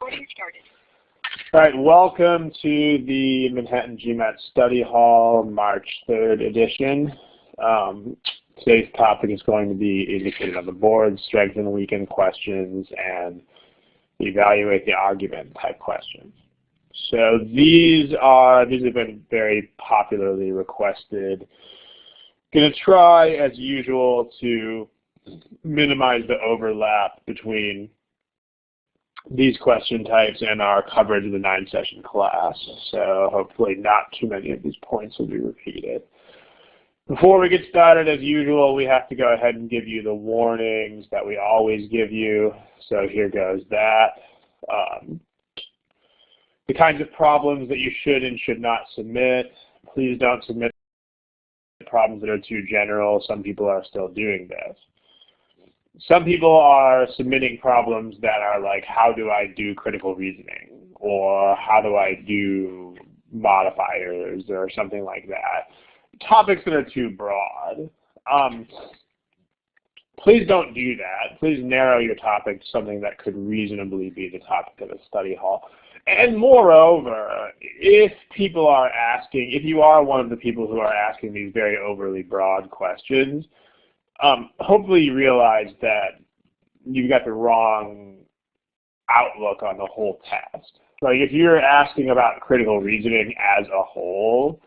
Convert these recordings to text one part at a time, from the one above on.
Recording started. All right, welcome to the Manhattan GMAT Study Hall March 3rd edition. Today's topic is going to be indicated on the board, strengthen and weaken questions, and evaluate the argument type questions. So these have been very popularly requested. Going to try, as usual, to minimize the overlap between these question types and our coverage of the 9-session class. So hopefully not too many of these points will be repeated. Before we get started, as usual, we have to go ahead and give you the warnings that we always give you. So here goes that. The kinds of problems that you should and should not submit. Please don't submit problems that are too general. Some people are still doing this. Some people are submitting problems that are like, how do I do critical reasoning? Or how do I do modifiers or something like that. Topics that are too broad. Please don't do that. Please narrow your topic to something that could reasonably be the topic of a study hall. And moreover, if people are asking, if you are one of the people who are asking these very overly broad questions, hopefully you realize that you've got the wrong outlook on the whole test. Like if you're asking about critical reasoning as a whole,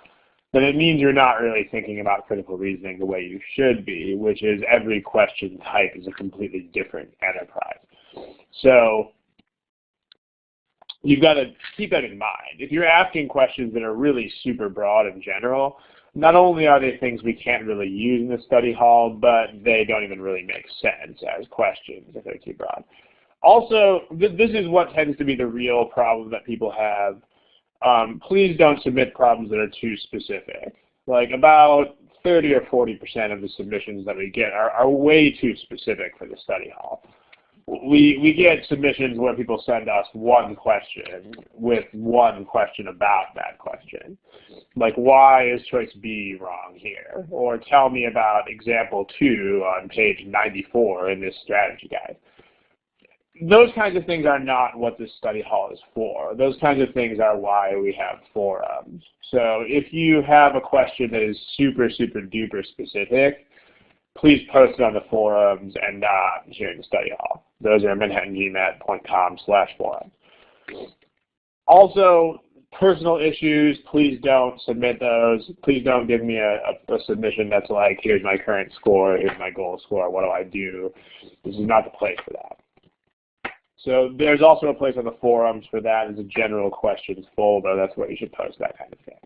then it means you're not really thinking about critical reasoning the way you should be, which is every question type is a completely different enterprise. So you've got to keep that in mind. If you're asking questions that are really super broad and general, not only are they things we can't really use in the study hall, but they don't even really make sense as questions if they're too broad. Also, this is what tends to be the real problem that people have. Please don't submit problems that are too specific. Like about 30 or 40% of the submissions that we get are way too specific for the study hall. We get submissions where people send us one question with one question about that question. Like, why is choice B wrong here? Or tell me about example 2 on page 94 in this strategy guide. Those kinds of things are not what this study hall is for. Those kinds of things are why we have forums. So if you have a question that is super, super duper specific, please post it on the forums and not here in the study hall. Those are manhattangmat.com/forums. Also, personal issues, please don't submit those. Please don't give me a submission that's like, here's my current score, here's my goal score, what do I do? This is not the place for that. So there's also a place on the forums for that as a general questions folder. That's where you should post that kind of thing.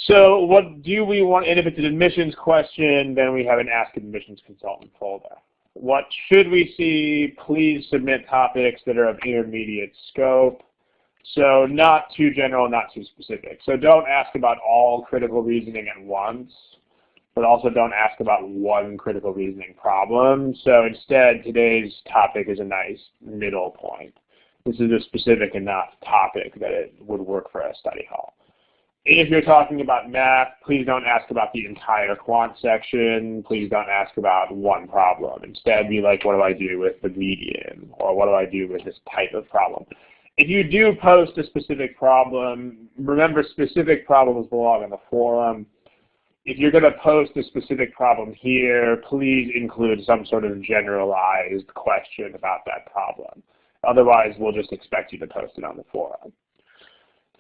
So what do we want? And if it's an admissions question, then we have an Ask Admissions Consultant folder. What should we see? Please submit topics that are of intermediate scope. So not too general, not too specific. So don't ask about all critical reasoning at once, but also don't ask about one critical reasoning problem. So instead, today's topic is a nice middle point. This is a specific enough topic that it would work for a study hall. If you're talking about math, please don't ask about the entire quant section. Please don't ask about one problem. Instead, be like, what do I do with the median? Or what do I do with this type of problem? If you do post a specific problem, remember specific problems belong in the forum. If you're going to post a specific problem here, please include some sort of generalized question about that problem. Otherwise, we'll just expect you to post it on the forum.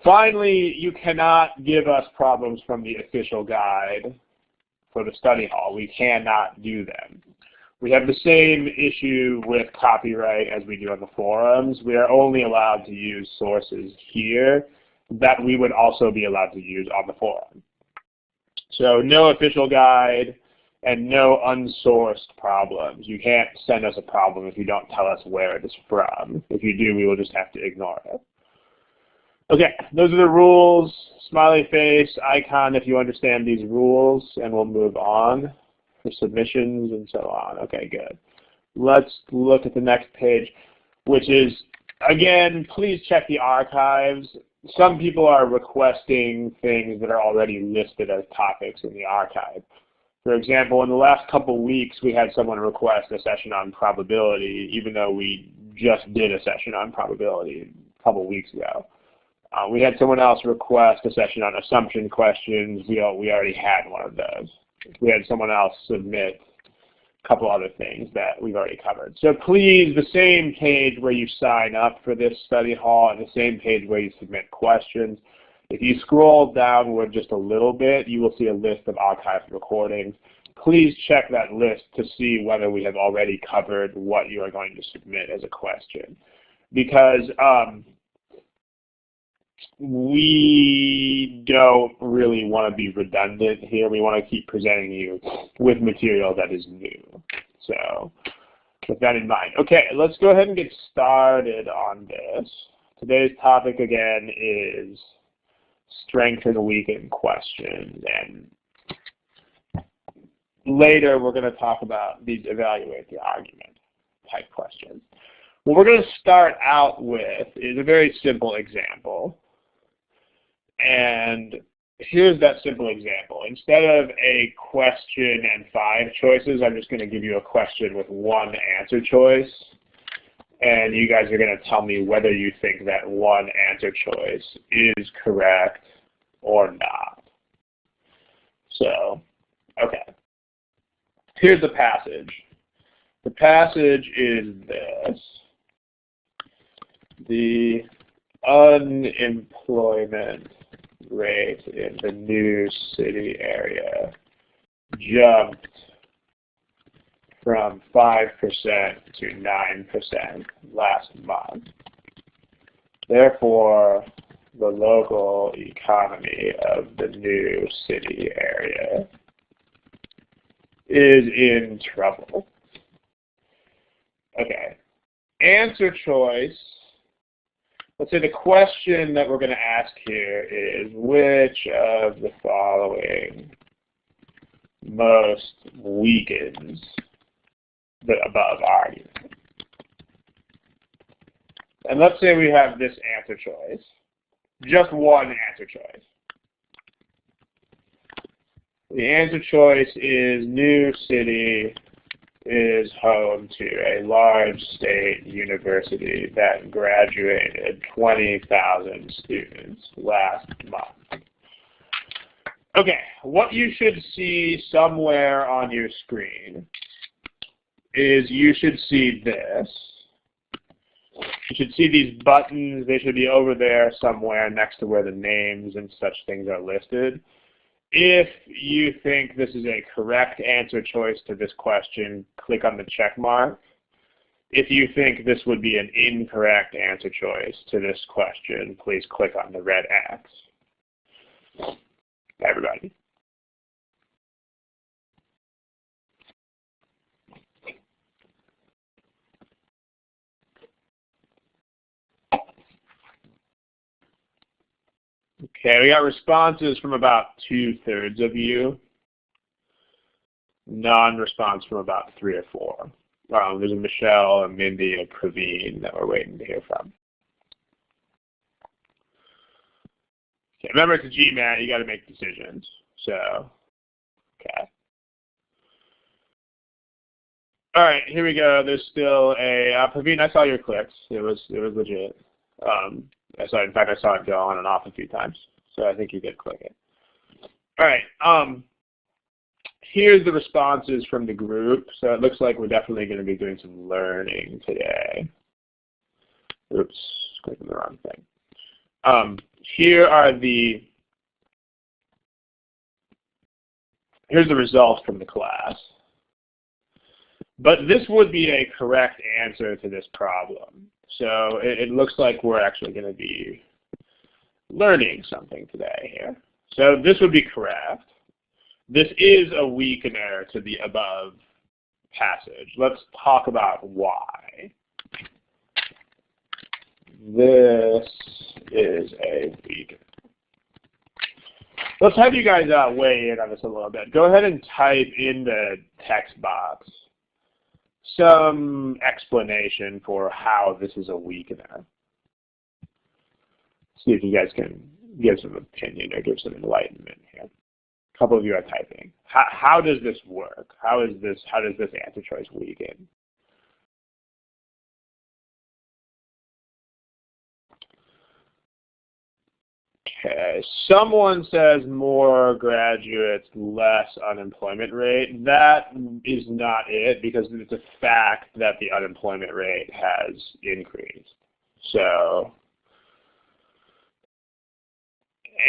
Finally, you cannot give us problems from the official guide for the study hall. We cannot do them. We have the same issue with copyright as we do on the forums. We are only allowed to use sources here that we would also be allowed to use on the forum. So no official guide and no unsourced problems. You can't send us a problem if you don't tell us where it is from. If you do, we will just have to ignore it. Okay, those are the rules. Smiley face, icon if you understand these rules, and we'll move on for submissions and so on. Okay, good. Let's look at the next page, which is, again, please check the archives. Some people are requesting things that are already listed as topics in the archive. For example, in the last couple weeks, we had someone request a session on probability, even though we just did a session on probability a couple weeks ago. We had someone else request a session on assumption questions. We already had one of those. We had someone else submit a couple other things that we've already covered. So please, the same page where you sign up for this study hall and the same page where you submit questions, if you scroll downward just a little bit, you will see a list of archived recordings. Please check that list to see whether we have already covered what you are going to submit as a question. Because we don't really want to be redundant here. We want to keep presenting you with material that is new. So with that in mind. Okay, let's go ahead and get started on this. Today's topic again is strengthen and weaken questions. And later we're going to talk about these evaluate the argument type questions. What we're going to start out with is a very simple example. And here's that simple example. Instead of a question and 5 choices, I'm just going to give you a question with 1 answer choice. And you guys are going to tell me whether you think that 1 answer choice is correct or not. So, okay. Here's the passage. The passage is this. The unemployment rate in the new city area jumped from 5% to 9% last month. Therefore, the local economy of the new city area is in trouble. Okay. Answer choice. Let's say the question that we're going to ask here is, which of the following most weakens the above argument? And let's say we have this answer choice, just 1 answer choice. The answer choice is new city is home to a large state university that graduated 20,000 students last month. Okay, what you should see somewhere on your screen is you should see this. You should see these buttons. They should be over there somewhere next to where the names and such things are listed. If you think this is a correct answer choice to this question, click on the check mark. If you think this would be an incorrect answer choice to this question, please click on the red X. Everybody. Okay, we got responses from about 2/3 of you. Non-response from about 3 or 4. There's a Michelle, a Mindy, a Praveen that we're waiting to hear from. Okay, remember it's a GMAT, you got to make decisions. So, okay. All right, here we go. There's still a Praveen. I saw your clicks. It was legit. In fact, I saw it go on and off a few times, so I think you did click it. All right. Here's the responses from the group. So it looks like we're definitely going to be doing some learning today. Oops, clicking the wrong thing. Here's the results from the class. But this would be a correct answer to this problem. So it looks like we're actually going to be learning something today here. So this would be correct. This is a weakener to the above passage. Let's talk about why. This is a weakener. Let's have you guys weigh in on this a little bit. Go ahead and type in the text box some explanation for how this is a weakener. See if you guys can give some opinion or give some enlightenment here. A couple of you are typing. How does this work? How does this answer choice weaken? Okay, someone says more graduates, less unemployment rate. That is not it, because it's a fact that the unemployment rate has increased. So,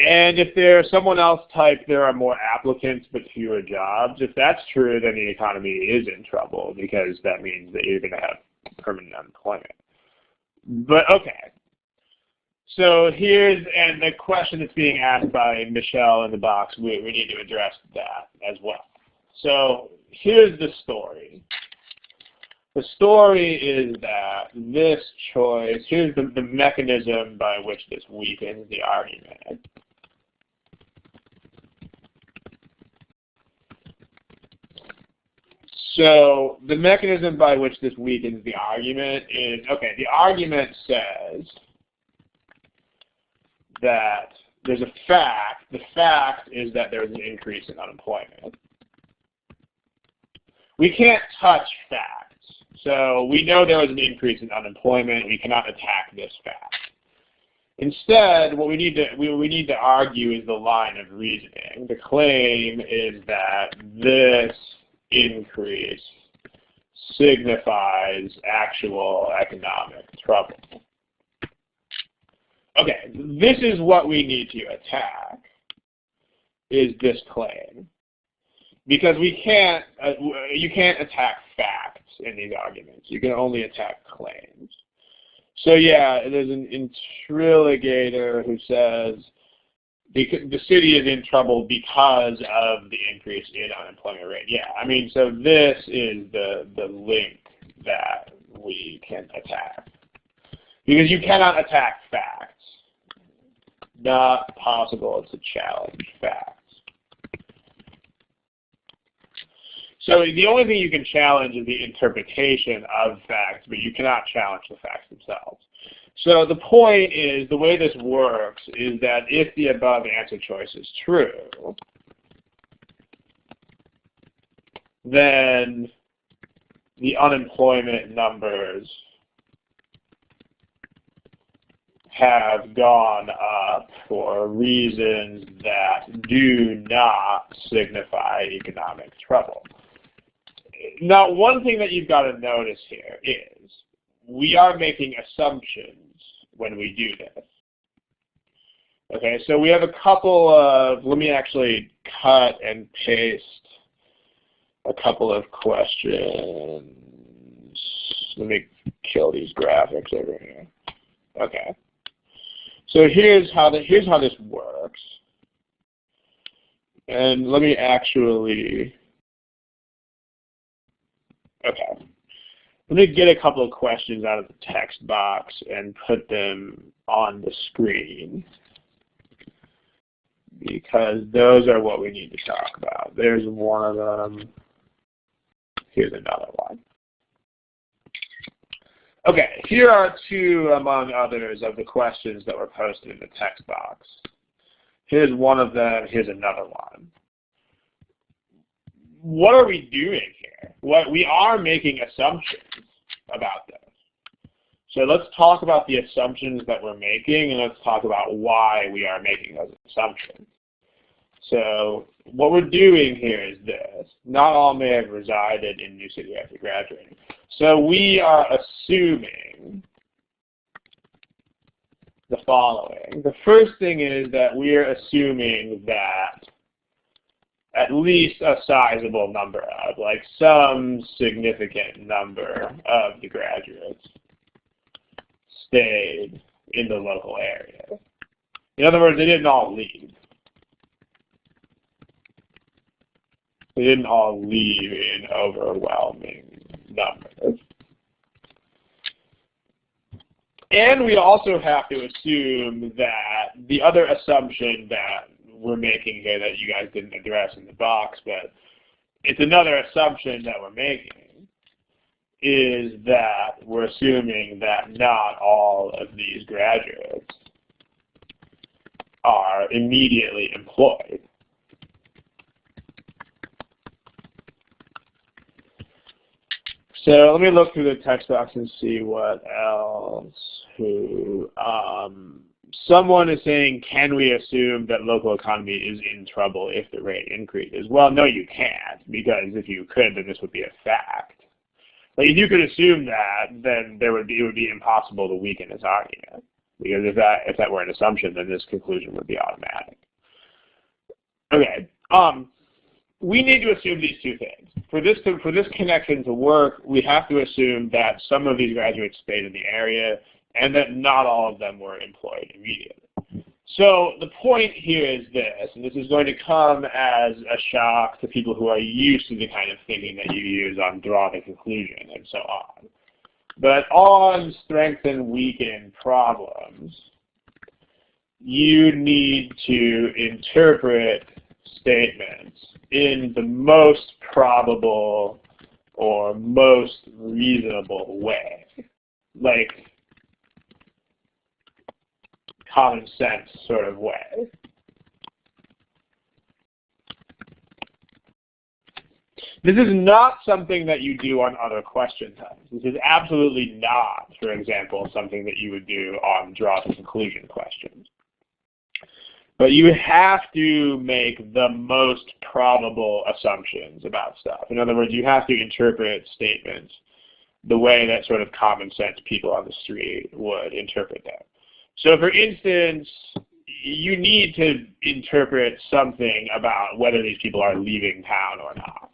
and if someone else typed there are more applicants but fewer jobs, if that's true, then the economy is in trouble, because that means that you're going to have permanent unemployment. But okay. So and the question that's being asked by Michelle in the box, we need to address that as well. So here's the story. The story is that this choice, here's the mechanism by which this weakens the argument. So the mechanism by which this weakens the argument is, okay, the argument says that there's a fact. The fact is that there's an increase in unemployment. We can't touch facts. So we know there was an increase in unemployment. We cannot attack this fact. Instead, what we need to argue is the line of reasoning. The claim is that this increase signifies actual economic trouble. Okay, this is what we need to attack, is this claim. Because you can't attack facts in these arguments. You can only attack claims. So yeah, there's an interrogator who says the city is in trouble because of the increase in unemployment rate. Yeah, I mean, so this is the link that we can attack. Because you cannot attack facts. Not possible to challenge facts. So the only thing you can challenge is the interpretation of facts, but you cannot challenge the facts themselves. So the point is, the way this works is that if the above answer choice is true, then the unemployment numbers have gone up for reasons that do not signify economic trouble. Now, one thing that you've got to notice here is we are making assumptions when we do this. Okay, so we have a couple of, let me actually cut and paste a couple of questions. Let me kill these graphics over here. Okay. So here's how this works. And let me actually, okay. Let me get a couple of questions out of the text box and put them on the screen, because those are what we need to talk about. There's one of them. Here's another one. Okay, here are two, among others, of the questions that were posted in the text box. Here's one of them. Here's another one. What are we doing here? We are making assumptions about this. So let's talk about the assumptions that we're making, and let's talk about why we are making those assumptions. So what we're doing here is this. Not all may have resided in New City after graduating. So we are assuming the following. The first thing is that we are assuming that at least a sizable number of, like some significant number of the graduates stayed in the local area. In other words, they didn't all leave. They didn't all leave in overwhelming numbers. And we also have to assume that the other assumption that we're making here that you guys didn't address in the box, but it's another assumption that we're making, is that we're assuming that not all of these graduates are immediately employed. So let me look through the text box and see what else, someone is saying, can we assume that local economy is in trouble if the rate increases? Well, no, you can't, because if you could, then this would be a fact. Like, if you could assume that, then it would be impossible to weaken this argument. Because if that were an assumption, then this conclusion would be automatic. Okay. We need to assume these two things. For this connection to work, we have to assume that some of these graduates stayed in the area and that not all of them were employed immediately. So the point here is this, and this is going to come as a shock to people who are used to the kind of thinking that you use on draw the conclusion and so on. But on strengthen, weaken problems, you need to interpret statements in the most probable or most reasonable way, like common sense sort of way. This is not something that you do on other question types. This is absolutely not, for example, something that you would do on draw to conclusion questions. But you have to make the most probable assumptions about stuff. In other words, you have to interpret statements the way that sort of common sense people on the street would interpret them. So for instance, you need to interpret something about whether these people are leaving town or not.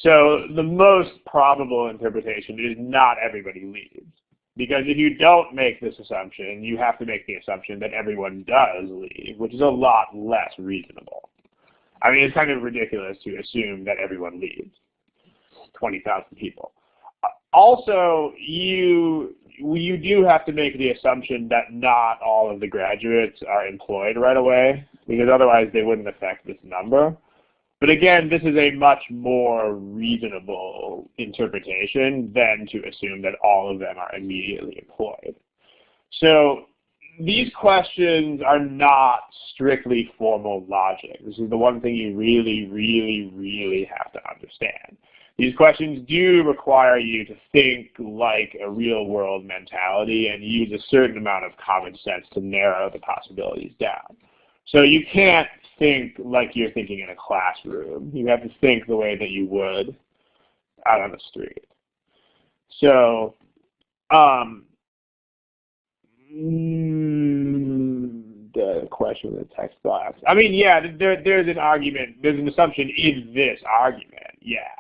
So the most probable interpretation is not everybody leaves. Because if you don't make this assumption, you have to make the assumption that everyone does leave, which is a lot less reasonable. I mean, it's kind of ridiculous to assume that everyone leaves, 20,000 people. Also, you do have to make the assumption that not all of the graduates are employed right away, because otherwise they wouldn't affect this number. But again, this is a much more reasonable interpretation than to assume that all of them are immediately employed. So these questions are not strictly formal logic. This is the one thing you really, really, really have to understand. These questions do require you to think like a real-world mentality and use a certain amount of common sense to narrow the possibilities down. So you can't think like you're thinking in a classroom. You have to think the way that you would out on the street. So, the question with the text box. I mean, yeah, there's an argument, there's an assumption in this argument, yeah.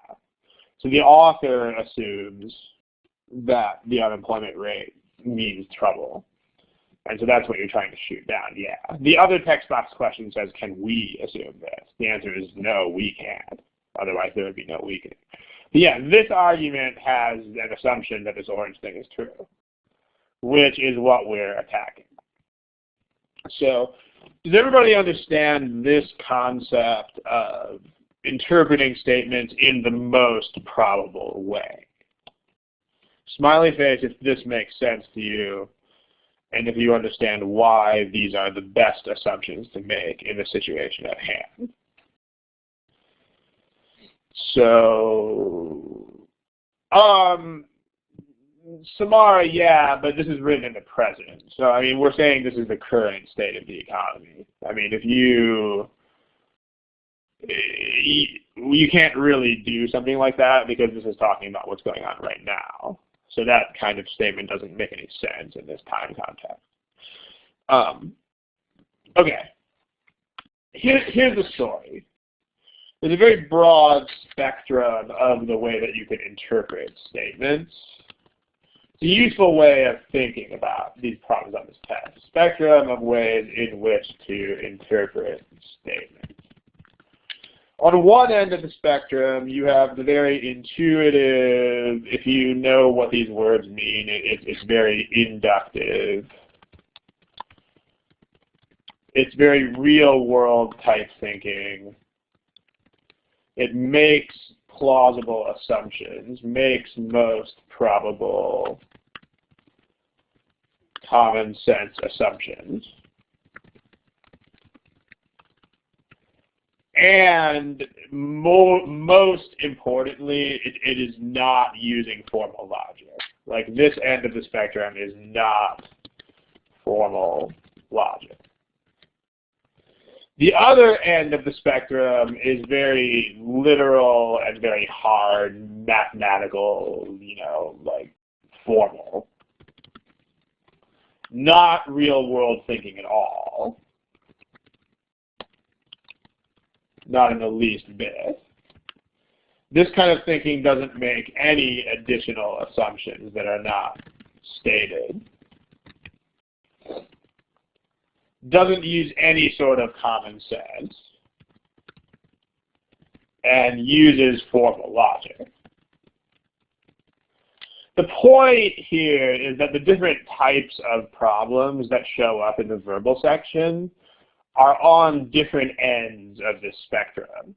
So the author assumes that the unemployment rate means trouble. And so that's what you're trying to shoot down, yeah. The other text box question says, can we assume this? The answer is no, we can't. Otherwise there would be no weakening. But yeah, this argument has an assumption that this orange thing is true, which is what we're attacking. So does everybody understand this concept of interpreting statements in the most probable way? Smiley face if this makes sense to you, and if you understand why these are the best assumptions to make in the situation at hand. So, Samara, yeah, but this is written in the present. So, I mean, we're saying this is the current state of the economy. I mean, if you can't really do something like that because this is talking about what's going on right now. So that kind of statement doesn't make any sense in this time context. Okay. Here's the story. There's a very broad spectrum of the way that you can interpret statements. It's a useful way of thinking about these problems on this test. Spectrum of ways in which to interpret statements. On one end of the spectrum, you have the very intuitive, if you know what these words mean, it's very inductive. It's very real-world type thinking. It makes plausible assumptions, makes most probable common sense assumptions. And most importantly, it is not using formal logic. Like this end of the spectrum is not formal logic. The other end of the spectrum is very literal and very hard, mathematical, like formal. Not real-world thinking at all. Not in the least bit. This kind of thinking doesn't make any additional assumptions that are not stated. Doesn't use any sort of common sense. And uses formal logic. The point here is that the different types of problems that show up in the verbal section are on different ends of this spectrum.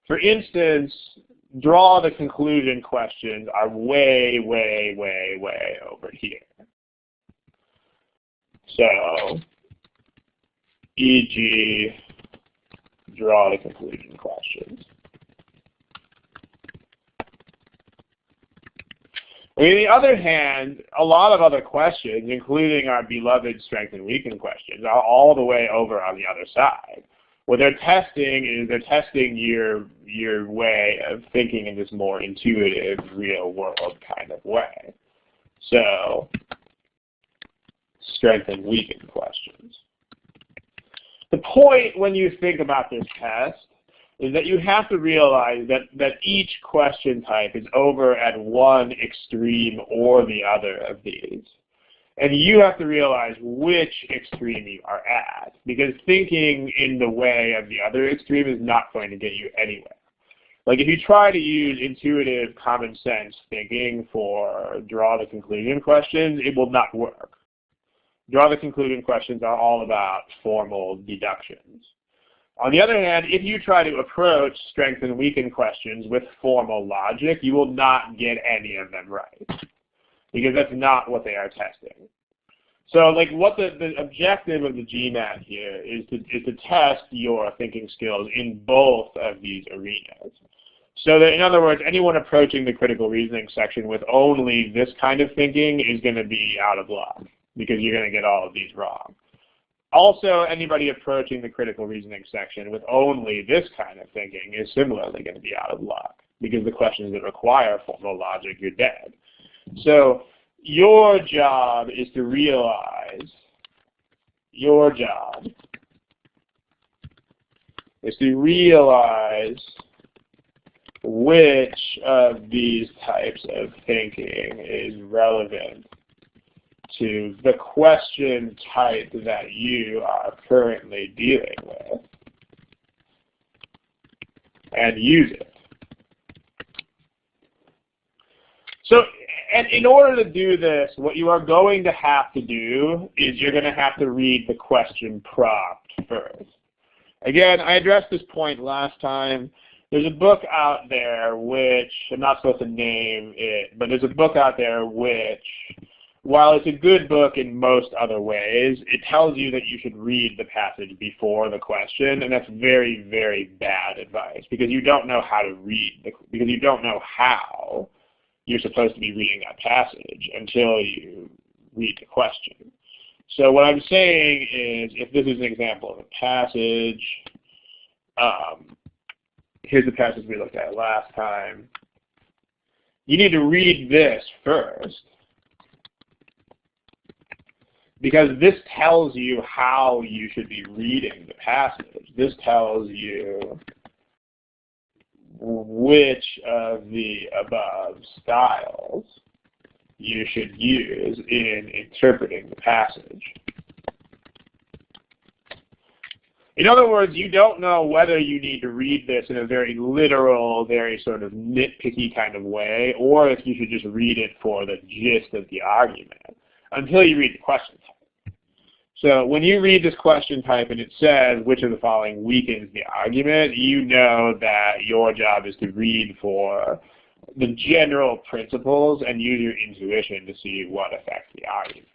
For instance, draw the conclusion questions are way, way, way, way over here. So, e.g., draw the conclusion questions. On the other hand, a lot of other questions, including our beloved strength and weaken questions, are all the way over on the other side. What they're testing is they're testing your way of thinking in this more intuitive, real-world kind of way. So, strength and weaken questions. The point when you think about this test is that you have to realize that each question type is over at one extreme or the other of these. And you have to realize which extreme you are at, because thinking in the way of the other extreme is not going to get you anywhere. Like if you try to use intuitive common sense thinking for draw the conclusion questions, it will not work. Draw the conclusion questions are all about formal deductions. On the other hand, if you try to approach strength and weaken questions with formal logic, you will not get any of them right, because that's not what they are testing. So like what the objective of the GMAT here is to test your thinking skills in both of these arenas. So that, in other words, anyone approaching the critical reasoning section with only this kind of thinking is going to be out of luck, because you're going to get all of these wrong. Also, anybody approaching the critical reasoning section with only this kind of thinking is similarly going to be out of luck, because the questions that require formal logic, you're dead. So your job is to realize, which of these types of thinking is relevant to the question type that you are currently dealing with, and use it. So, and in order to do this, what you are going to have to do is you're going to have to read the question prompt first. Again, I addressed this point last time. There's a book out there which, I'm not supposed to name it, but there's a book out there which, while it's a good book in most other ways, it tells you that you should read the passage before the question, and that's very, very bad advice, because you don't know how to read, because you don't know how you're supposed to be reading that passage until you read the question. So what I'm saying is, if this is an example of a passage, here's the passage we looked at last time. You need to read this first, because this tells you how you should be reading the passage. This tells you which of the above styles you should use in interpreting the passage. In other words, you don't know whether you need to read this in a very literal, very sort of nitpicky kind of way, or if you should just read it for the gist of the argument until you read the question type. So when you read this question type and it says which of the following weakens the argument, you know that your job is to read for the general principles and use your intuition to see what affects the argument.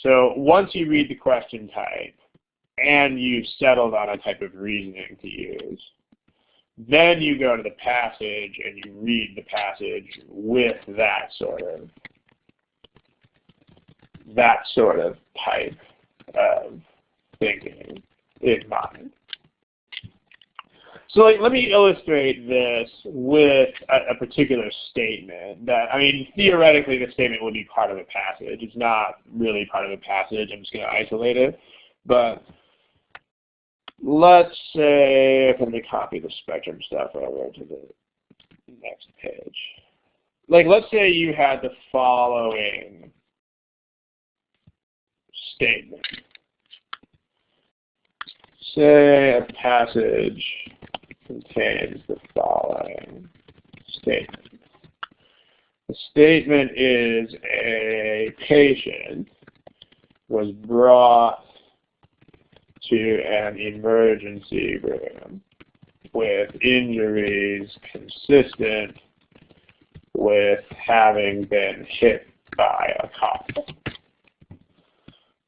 So once you read the question type and you've settled on a type of reasoning to use, then you go to the passage and you read the passage with that sort of type of thinking in mind. So let me illustrate this with a particular statement that, I mean, theoretically the statement would be part of a passage. It's not really part of a passage. I'm just going to isolate it. But let's say, let me copy the spectrum stuff over to the next page. Like, let's say you had the following statement. Say a passage contains the following statement. The statement is a patient was brought to an emergency room with injuries consistent with having been hit by a car.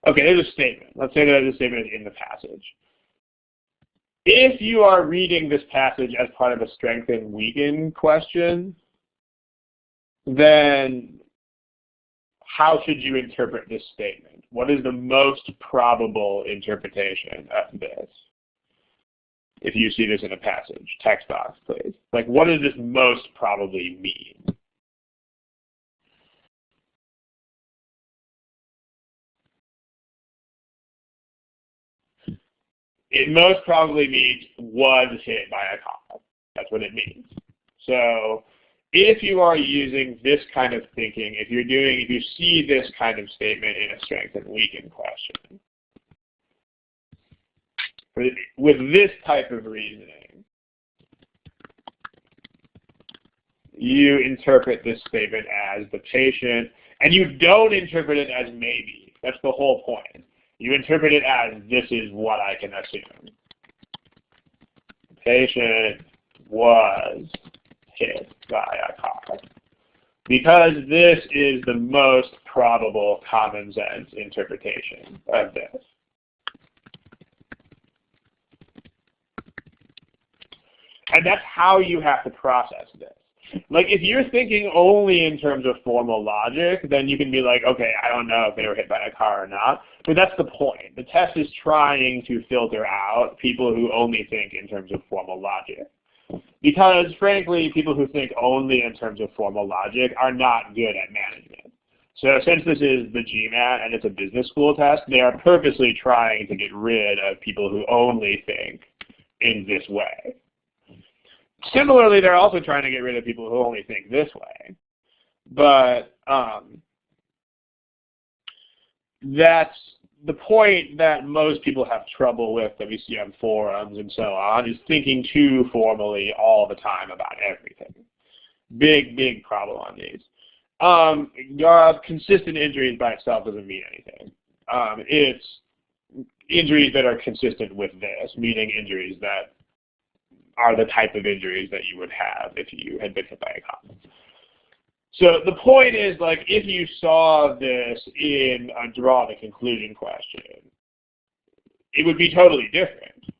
Okay, there's a statement. Let's say that the statement is in the passage. If you are reading this passage as part of a strengthen and weaken question, then how should you interpret this statement? What is the most probable interpretation of this? If you see this in a passage, text box, please. Like, what does this most probably mean? It most probably means was hit by a car. That's what it means. So if you are using this kind of thinking, if you see this kind of statement in a strengthen and weaken question, with this type of reasoning, you interpret this statement as the patient, and you don't interpret it as maybe. That's the whole point. You interpret it as this is what I can assume. The patient was hit by a car. Because this is the most probable common sense interpretation of this. And that's how you have to process this. Like, if you're thinking only in terms of formal logic, then you can be like, okay, I don't know if they were hit by a car or not. But that's the point. The test is trying to filter out people who only think in terms of formal logic. Because, frankly, people who think only in terms of formal logic are not good at management. So since this is the GMAT and it's a business school test, they are purposely trying to get rid of people who only think in this way. Similarly, they're also trying to get rid of people who only think this way. But that's the point that most people have trouble with that we see on forums and so on, is thinking too formally all the time about everything. Big, big problem on these. Consistent injuries by itself doesn't mean anything. It's injuries that are consistent with this, meaning injuries that are the type of injuries that you would have if you had been hit by a car. So the point is, like, if you saw this in a draw the conclusion question, it would be totally different.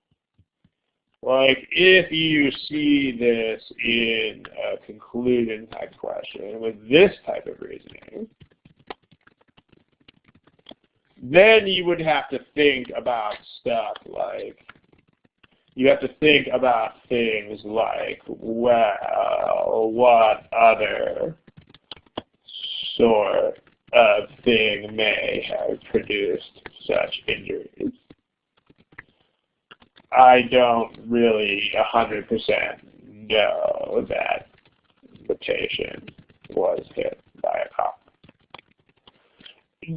Like, if you see this in a conclusion type question with this type of reasoning, then you would have to think about stuff like, you have to think about things like, well, what other sort of thing may have produced such injuries? I don't really 100% know that the patient was hit by a car.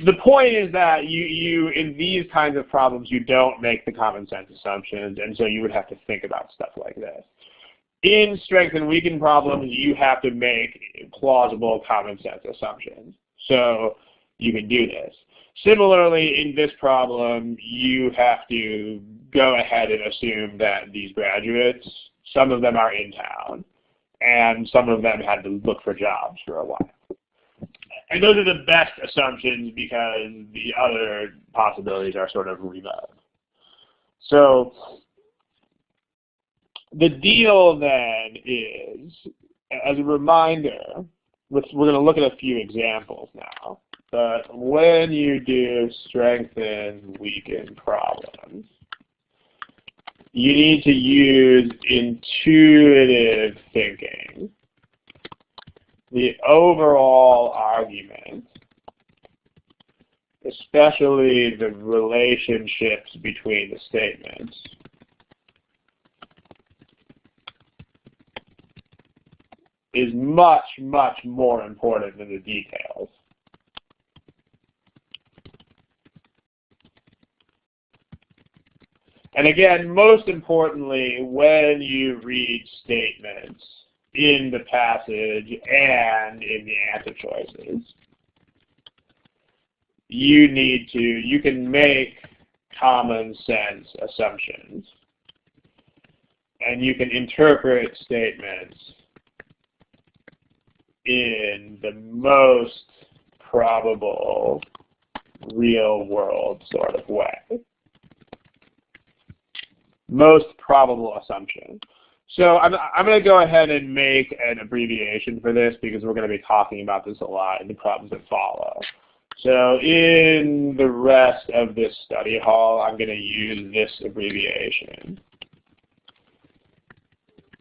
The point is that you in these kinds of problems, you don't make the common sense assumptions, and so you would have to think about stuff like this. In strength and weaken problems, you have to make plausible common sense assumptions. So you can do this. Similarly, in this problem, you have to go ahead and assume that these graduates, some of them are in town, and some of them had to look for jobs for a while. And those are the best assumptions because the other possibilities are sort of remote. So the deal then is, as a reminder, we're going to look at a few examples now. but when you do strengthen, weaken problems, you need to use intuitive thinking. The overall argument, especially the relationships between the statements, is much, much more important than the details. And again, most importantly, when you read statements in the passage and in the answer choices, you can make common sense assumptions, and you can interpret statements in the most probable real world sort of way. Most probable assumption. So I'm going to go ahead and make an abbreviation for this because we're going to be talking about this a lot in the problems that follow. So in the rest of this study hall, I'm going to use this abbreviation.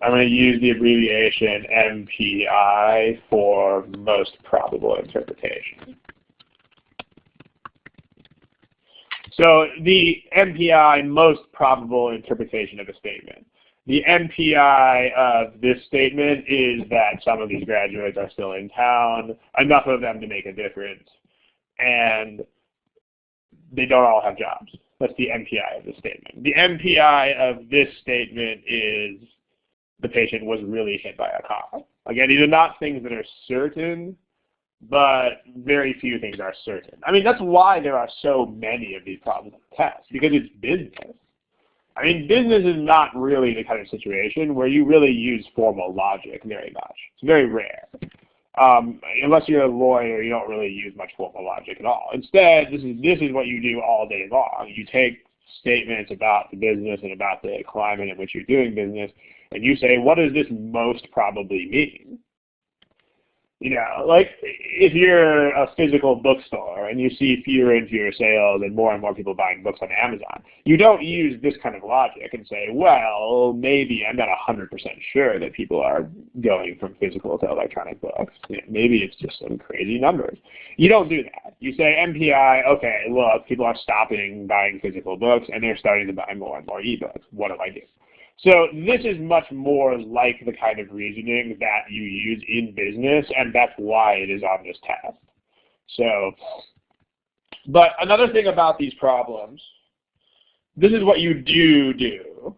I'm going to use the abbreviation MPI for most probable interpretation. So the MPI, most probable interpretation of a statement. The MPI of this statement is that some of these graduates are still in town, enough of them to make a difference, and they don't all have jobs. That's the MPI of the statement. The MPI of this statement is the patient was really hit by a car. Again, these are not things that are certain, but very few things are certain. I mean, that's why there are so many of these problems on the test, because it's business. I mean, business is not really the kind of situation where you really use formal logic very much. It's very rare. Unless you're a lawyer, you don't really use much formal logic at all. Instead, this is what you do all day long. You take statements about the business and about the climate in which you're doing business, and you say, what does this most probably mean? You know, like if you're a physical bookstore and you see fewer and fewer sales and more people buying books on Amazon, you don't use this kind of logic and say, well, maybe I'm not 100% sure that people are going from physical to electronic books. You know, maybe it's just some crazy numbers. You don't do that. You say MPI, okay, look, people are stopping buying physical books and they're starting to buy more and more ebooks. What do I do? So this is much more like the kind of reasoning that you use in business, and that's why it is on this test. So, but another thing about these problems, this is what you do.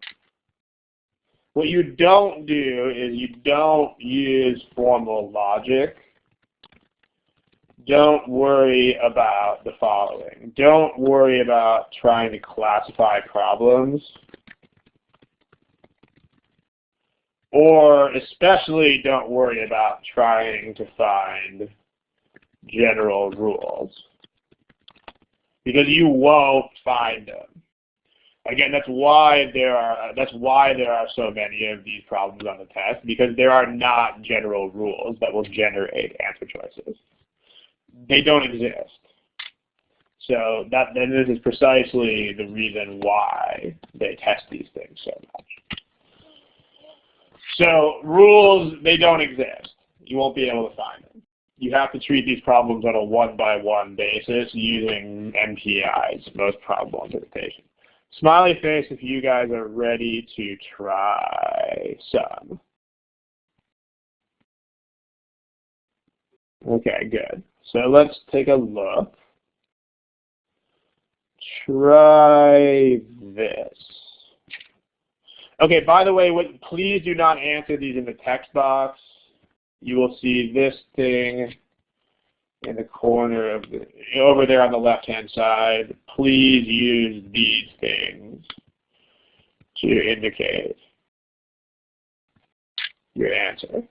What you don't do is you don't use formal logic. Don't worry about the following. Don't worry about trying to classify problems. Or especially don't worry about trying to find general rules, because you won't find them. Again, that's why there are so many of these problems on the test, because there are not general rules that will generate answer choices. They don't exist. So then this is precisely the reason why they test these things so much. So rules, they don't exist. You won't be able to find them. You have to treat these problems on a one-by-one basis using MPI's most probable interpretation. Smiley face if you guys are ready to try some. Okay, good. So let's take a look. Try this. Okay, by the way, please do not answer these in the text box. You will see this thing in the corner of over there on the left-hand side. Please use these things to indicate your answer.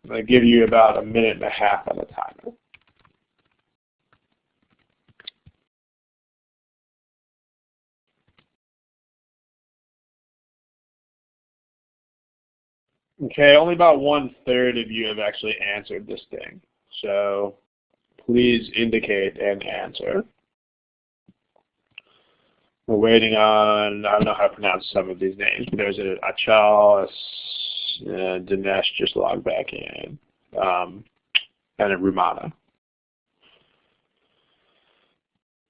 I'm going to give you about 1.5 minutes on the timer. Okay, only about 1/3 of you have actually answered this thing. So please indicate an answer. We're waiting on, I don't know how to pronounce some of these names, but there's a Achal, Dinesh just logged back in, and a Rumana.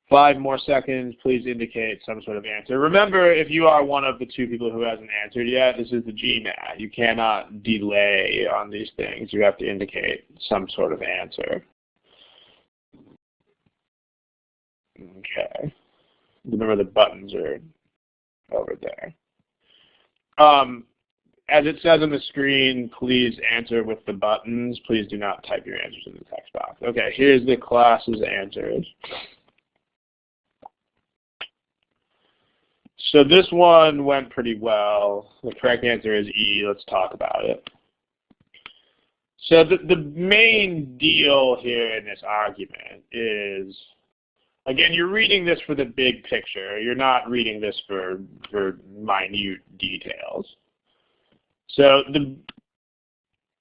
5 more seconds, please indicate some sort of answer. Remember, if you are one of the 2 people who hasn't answered yet, this is the GMAT. You cannot delay on these things. You have to indicate some sort of answer. Okay. Remember the buttons are over there. As it says on the screen, please answer with the buttons. Please do not type your answers in the text box. Okay, here's the class's answers. So this one went pretty well. The correct answer is E. Let's talk about it. So the main deal here in this argument is, again, you're reading this for the big picture. You're not reading this for minute details. So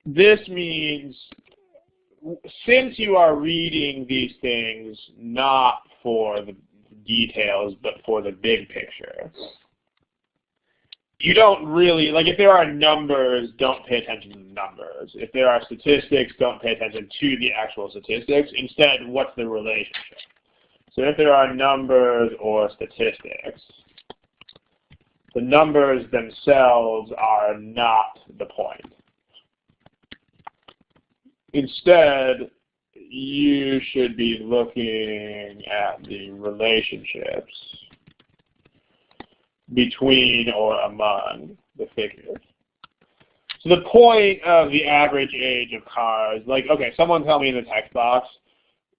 this means, since you are reading these things not for the details but for the big picture, you don't really, like, if there are numbers, don't pay attention to the numbers. If there are statistics, don't pay attention to the actual statistics. Instead, what's the relationship? So if there are numbers or statistics, the numbers themselves are not the point. Instead, you should be looking at the relationships between or among the figures. So the point of the average age of cars, like, okay, someone tell me in the text box,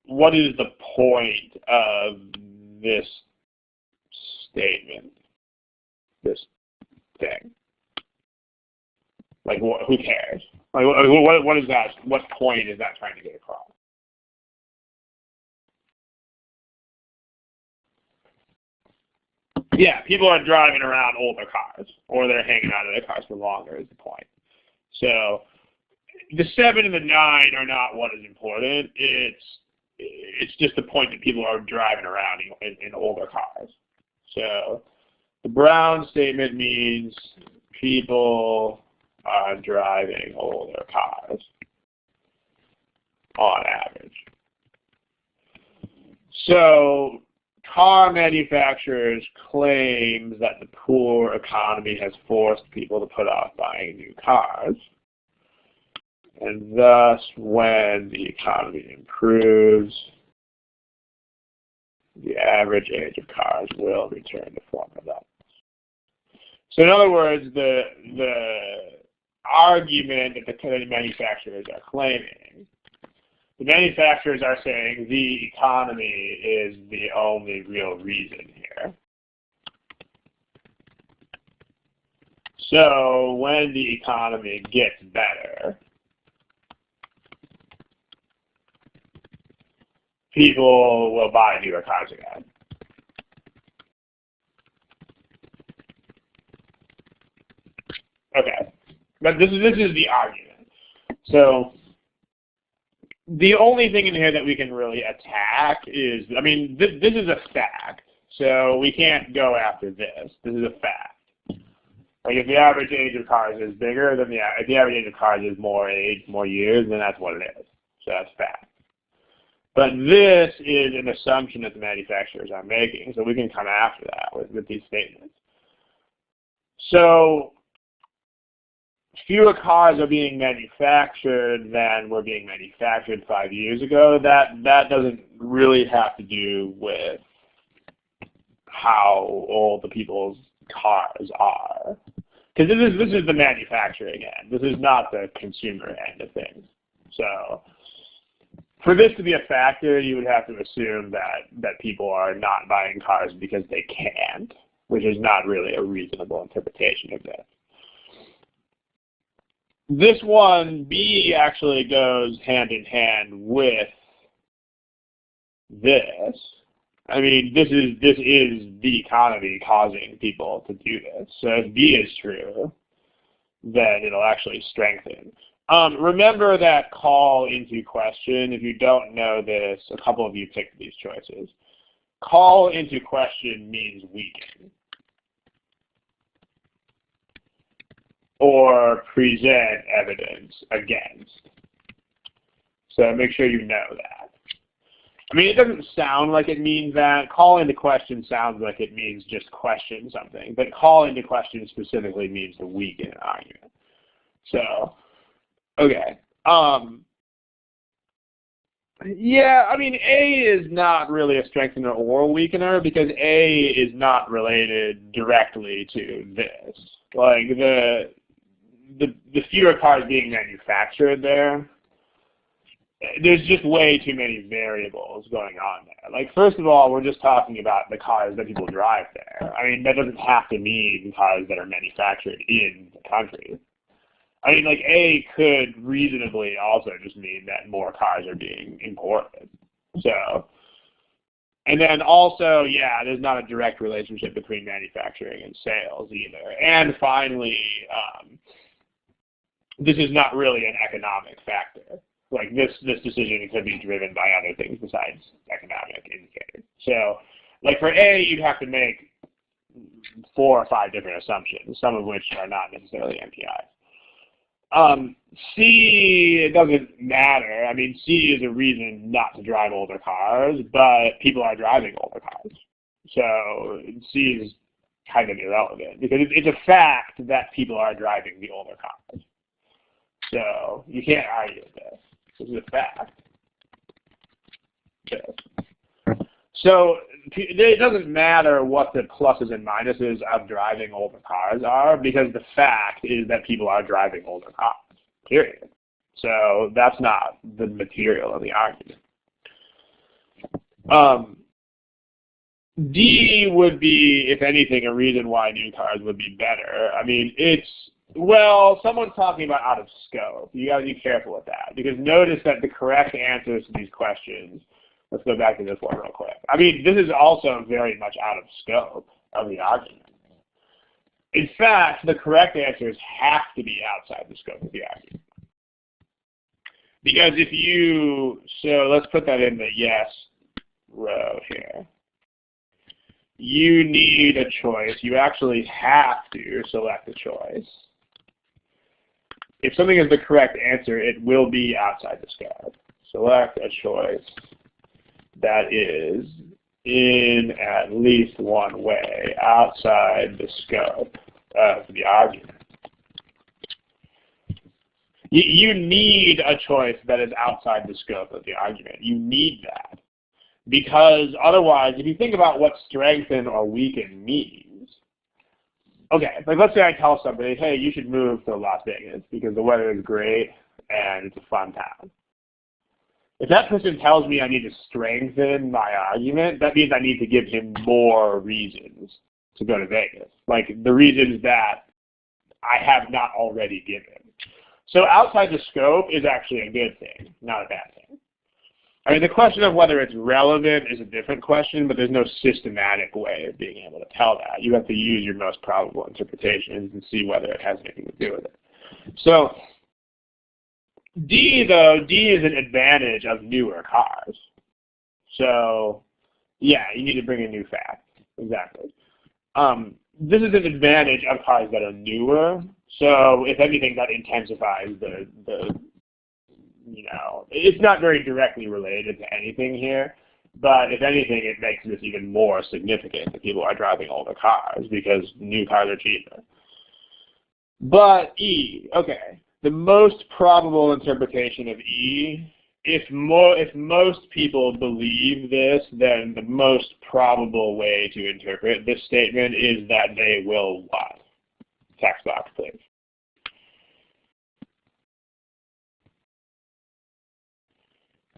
what is the point of this statement, this thing? Like, who cares? Like, what is that? What point is that trying to get across? Yeah, people are driving around older cars, or they're hanging out in their cars for longer is the point. So the 7 and the 9 are not what is important. It's just the point that people are driving around in older cars. So the Brown statement means people are driving older cars on average. So car manufacturers claim that the poor economy has forced people to put off buying new cars. And thus, when the economy improves, the average age of cars will return to former levels. So in other words, the argument that the manufacturers are claiming, the manufacturers are saying the economy is the only real reason here. So when the economy gets better, people will buy newer cars again. Okay, but this is the argument. So the only thing in here that we can really attack is, I mean, this is a fact, so we can't go after this. This is a fact. Like, if the average age of cars is bigger, then if the average age of cars is more years, then that's what it is. So that's fact. But this is an assumption that the manufacturers are making, so we can come after that with these statements. So fewer cars are being manufactured than were being manufactured 5 years ago. That doesn't really have to do with how old the people's cars are, because this is the manufacturing end. This is not the consumer end of things. So for this to be a factor, you would have to assume that people are not buying cars because they can't, which is not really a reasonable interpretation of this. This one, B, actually goes hand in hand with this. I mean, this is the economy causing people to do this. So if B is true, then it'll actually strengthen. Remember that call into question. If you don't know this, a couple of you picked these choices. Call into question means weaken, or present evidence against. So make sure you know that. I mean, it doesn't sound like it means that. Call into question sounds like it means just question something, but call into question specifically means to weaken an argument. So, okay. Yeah, I mean, A is not really a strengthener or weakener because A is not related directly to this. Like the fewer cars being manufactured there, there's just way too many variables going on there. Like, first of all, we're just talking about the cars that people drive there. I mean, that doesn't have to mean cars that are manufactured in the country. I mean, like, A could reasonably also just mean that more cars are being imported. So, and then also, yeah, there's not a direct relationship between manufacturing and sales either. And finally, this is not really an economic factor. Like, this decision could be driven by other things besides economic indicators. So, like, for A, you'd have to make 4 or 5 different assumptions, some of which are not necessarily MPIs. C, it doesn't matter. I mean, C is a reason not to drive older cars, but people are driving older cars. So C is kind of irrelevant because it's a fact that people are driving the older cars. So you can't argue with this. This is a fact. So it doesn't matter what the pluses and minuses of driving older cars are because the fact is that people are driving older cars, period. So that's not the material of the argument. D would be, if anything, a reason why new cars would be better. I mean, well, someone's talking about out of scope. You got to be careful with that because notice that the correct answers to these questions, let's go back to this one real quick. I mean, this is also very much out of scope of the argument. In fact, the correct answers have to be outside the scope of the argument. Because so let's put that in the yes row here. You need a choice. You actually have to select a choice. If something is the correct answer, it will be outside the scope. Select a choice that is in at least one way outside the scope of the argument. You need a choice that is outside the scope of the argument. You need that. Because otherwise, if you think about what strengthen or weaken means, okay, like let's say I tell somebody, hey, you should move to Las Vegas because the weather is great and it's a fun town. If that person tells me I need to strengthen my argument, that means I need to give him more reasons to go to Vegas. Like the reasons that I have not already given. So outside the scope is actually a good thing, not a bad thing. I mean, the question of whether it's relevant is a different question, but there's no systematic way of being able to tell that. You have to use your most probable interpretations and see whether it has anything to do with it. So D, though, D is an advantage of newer cars. So, yeah, you need to bring a new fact. Exactly. This is an advantage of cars that are newer. So, if anything, that intensifies the it's not very directly related to anything here, but if anything, it makes this even more significant that people are driving older cars because new cars are cheaper. But E, okay, the most probable interpretation of E, if most people believe this, then the most probable way to interpret this statement is that they will what? Text box, please.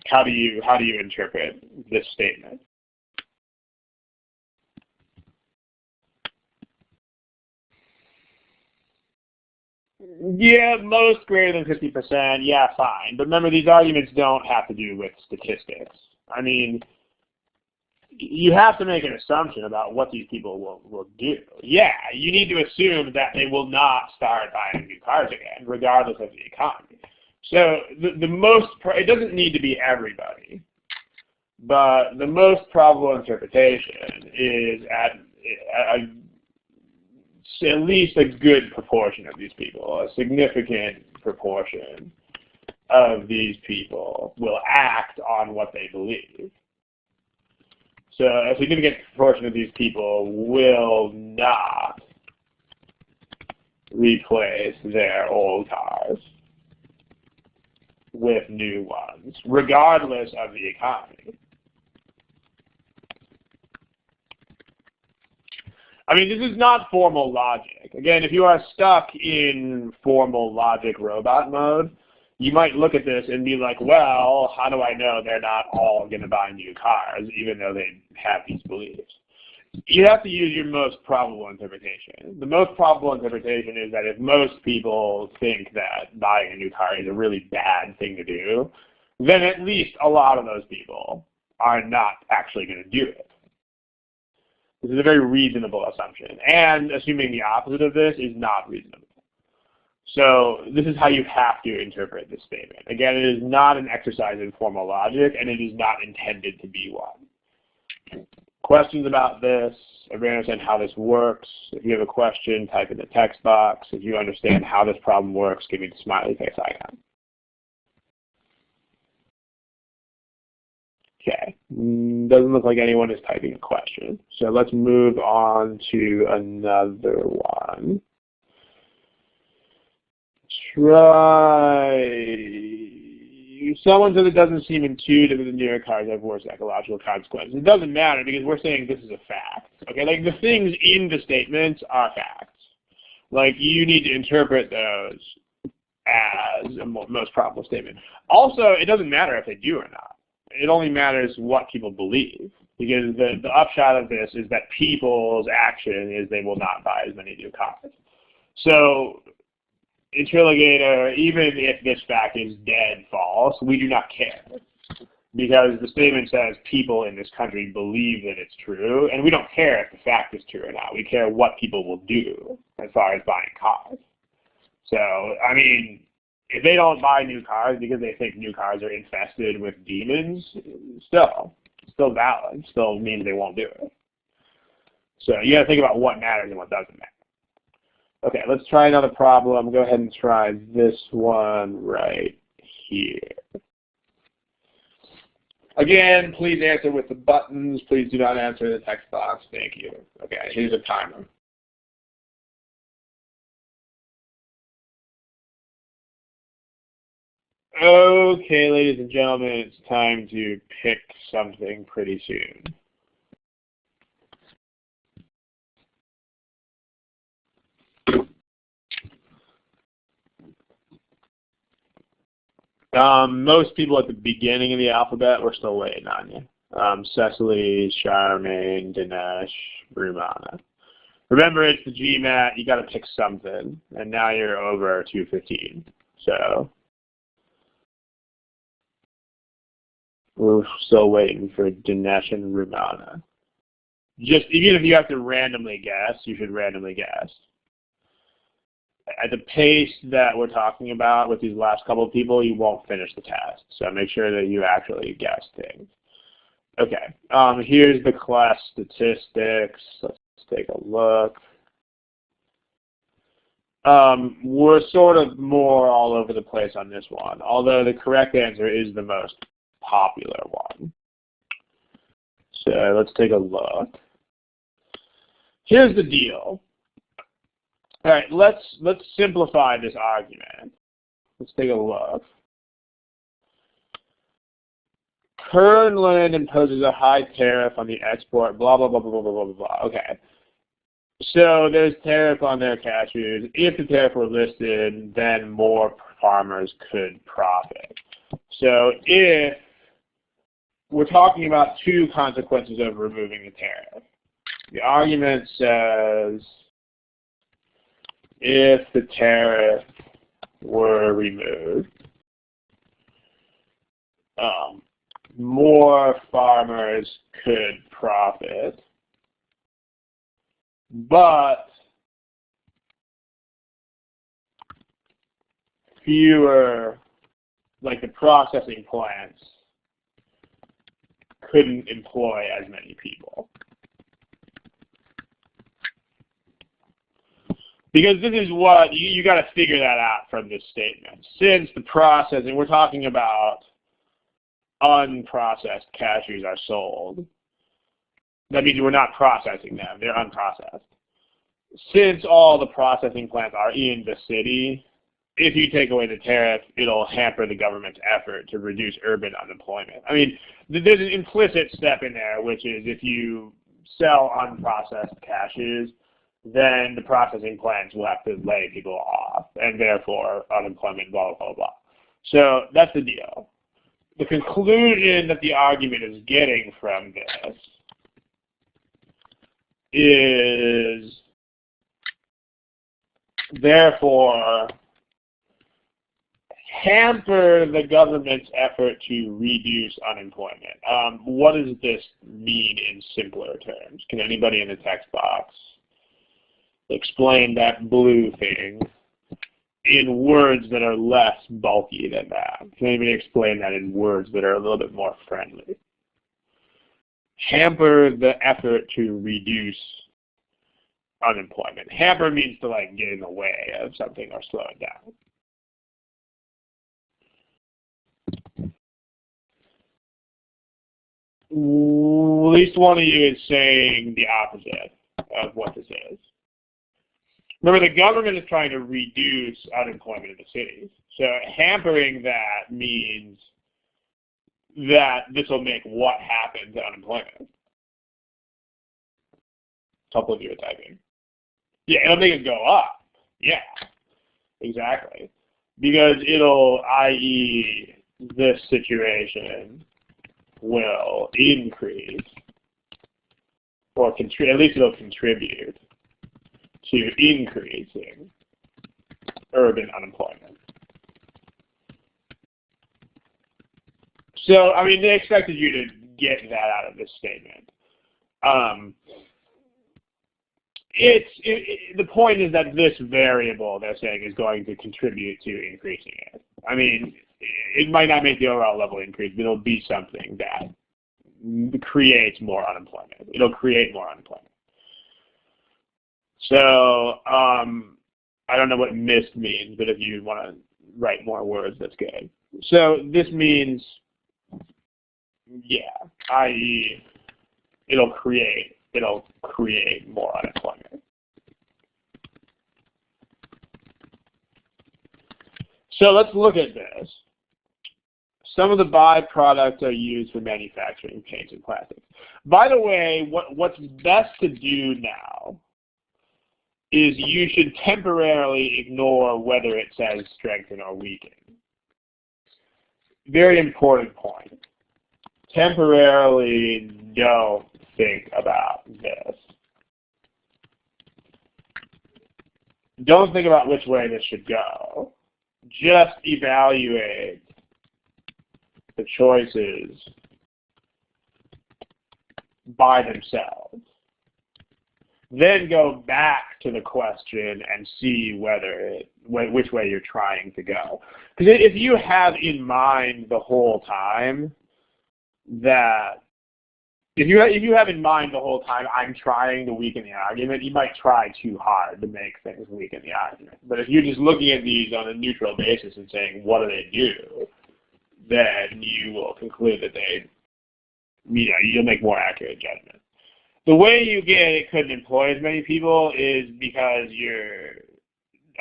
How do you interpret this statement? Yeah, most greater than 50%, yeah, fine. But remember, these arguments don't have to do with statistics. I mean, you have to make an assumption about what these people will do. Yeah, you need to assume that they will not start buying new cars again, regardless of the economy. So it doesn't need to be everybody, but the most probable interpretation is at least a good proportion of these people, a significant proportion of these people will act on what they believe. So a significant proportion of these people will not replace their old cars with new ones, regardless of the economy. I mean, this is not formal logic. Again, if you are stuck in formal logic robot mode, you might look at this and be like, well, how do I know they're not all going to buy new cars, even though they have these beliefs? You have to use your most probable interpretation. The most probable interpretation is that if most people think that buying a new car is a really bad thing to do, then at least a lot of those people are not actually going to do it. This is a very reasonable assumption, and assuming the opposite of this is not reasonable. So this is how you have to interpret this statement. Again, it is not an exercise in formal logic, and it is not intended to be one. Questions about this? Everybody understand how this works? If you have a question, type in the text box. If you understand how this problem works, give me the smiley face icon. Okay, doesn't look like anyone is typing a question. So let's move on to another one. Someone said it doesn't seem intuitive that the New York cars have worse ecological consequences. It doesn't matter because we're saying this is a fact. Okay, like the things in the statements are facts. Like you need to interpret those as a most probable statement. Also, it doesn't matter if they do or not. It only matters what people believe, because the upshot of this is that people's action is they will not buy as many new cars. So, interrogator, even if this fact is dead false, we do not care, because the statement says people in this country believe that it's true, and we don't care if the fact is true or not. We care what people will do as far as buying cars. So, I mean, if they don't buy new cars because they think new cars are infested with demons, still valid. Still means they won't do it. So you got to think about what matters and what doesn't matter. Okay, let's try another problem. Go ahead and try this one right here. Again, please answer with the buttons. Please do not answer in the text box. Thank you. Okay, here's a timer. Okay, ladies and gentlemen, it's time to pick something pretty soon. Most people at the beginning of the alphabet, we're still waiting on you. Cecily, Charmaine, Dinesh, Rumana. Remember, it's the GMAT. You got to pick something, and now you're over 215. So we're still waiting for Dinesh and Rumana. Just even if you have to randomly guess, you should randomly guess. At the pace that we're talking about with these last couple of people, you won't finish the test. So make sure that you actually guess things. Okay, here's the class statistics. Let's take a look. We're sort of more all over the place on this one, although the correct answer is the most popular one. So let's take a look. Here's the deal. All right, let's simplify this argument. Let's take a look. Kernland imposes a high tariff on the export, blah, blah, blah, blah, blah, blah, blah, blah. Okay. So there's tariff on their cashews. If the tariff were listed, then more farmers could profit. So if we're talking about two consequences of removing the tariff, the argument says if the tariff were removed, more farmers could profit. fewer, like the processing plants couldn't employ as many people. Because this is what, you got to figure that out from this statement. Since the processing, we're talking about unprocessed cashews are sold. That means we're not processing them, they're unprocessed. Since all the processing plants are in the city, if you take away the tariff, it'll hamper the government's effort to reduce urban unemployment. I mean, there's an implicit step in there, which is if you sell unprocessed cashews, then the processing plants will have to lay people off, and therefore unemployment, blah, blah, blah. So that's the deal. The conclusion that the argument is getting from this is, therefore, hamper the government's effort to reduce unemployment. What does this mean in simpler terms? Can anybody in the text box explain that blue thing in words that are less bulky than that? Can anybody explain that in words that are a little bit more friendly? Hamper the effort to reduce unemployment. Hamper means to like get in the way of something or slow it down. At least one of you is saying the opposite of what this is. Remember, the government is trying to reduce unemployment in the cities. So hampering that means that this will make what happen to unemployment. A couple of you are typing. Yeah, it'll make it go up. Yeah, exactly. Because it'll, i.e., this situation will increase, or at least it'll contribute to increasing urban unemployment. So, I mean, they expected you to get that out of this statement. The point is that this variable, they're saying, is going to contribute to increasing it. I mean, it might not make the overall level increase, but it'll be something that creates more unemployment. It'll create more unemployment. So, I don't know what missed means, but if you want to write more words, that's good. So this means, yeah, i.e., it'll create more unemployment. So let's look at this. Some of the byproducts are used for manufacturing paints and plastics. By the way, what's best to do now is you should temporarily ignore whether it says strengthen or weaken. Very important point. Temporarily don't think about this. Don't think about which way this should go. Just evaluate the choices by themselves. Then go back to the question and see which way you're trying to go. Because if you have in mind the whole time that, if you have in mind the whole time I'm trying to weaken the argument, you might try too hard to make things weaken the argument. But if you're just looking at these on a neutral basis and saying, what do they do? Then you will conclude that you'll make more accurate judgment. The way you get it couldn't employ as many people is because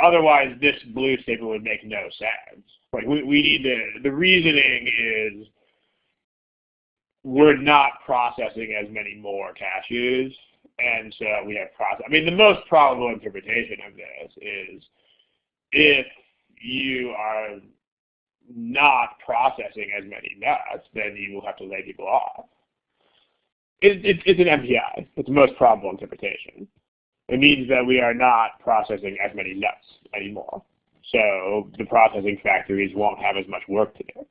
otherwise this blue statement would make no sense. Like we need the reasoning is we're not processing as many more cashews, and so we have I mean, the most probable interpretation of this is if you are not processing as many nuts, then you will have to lay people off. It's an MPI. It's the most probable interpretation. It means that we are not processing as many nuts anymore. So the processing factories won't have as much work to do.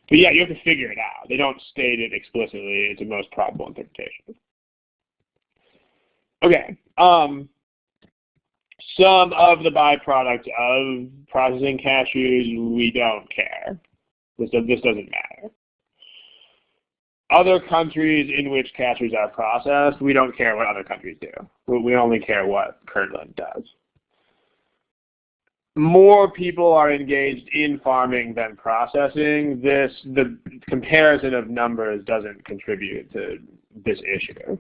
But yeah, you have to figure it out. They don't state it explicitly. It's the most probable interpretation. Okay. Some of the byproducts of processing cashews, we don't care. This doesn't matter. Other countries in which cashews are processed, we don't care what other countries do. We only care what Kirtland does. More people are engaged in farming than processing. The comparison of numbers doesn't contribute to this issue.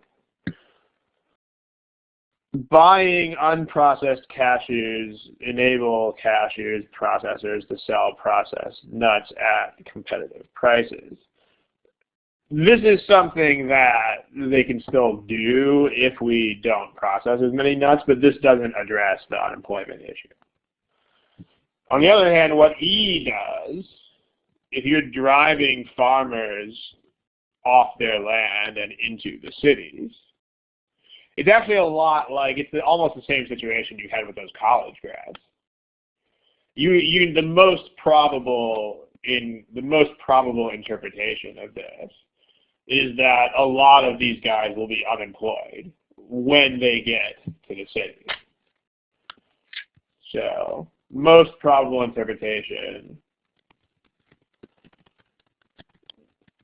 Buying unprocessed cashews enable cashews processors to sell processed nuts at competitive prices. This is something that they can still do if we don't process as many nuts, but this doesn't address the unemployment issue. On the other hand, what E does, if you're driving farmers off their land and into the cities, it's actually a lot like, it's almost the same situation you had with those college grads. The most probable interpretation of this is that a lot of these guys will be unemployed when they get to the city. So, most probable interpretation,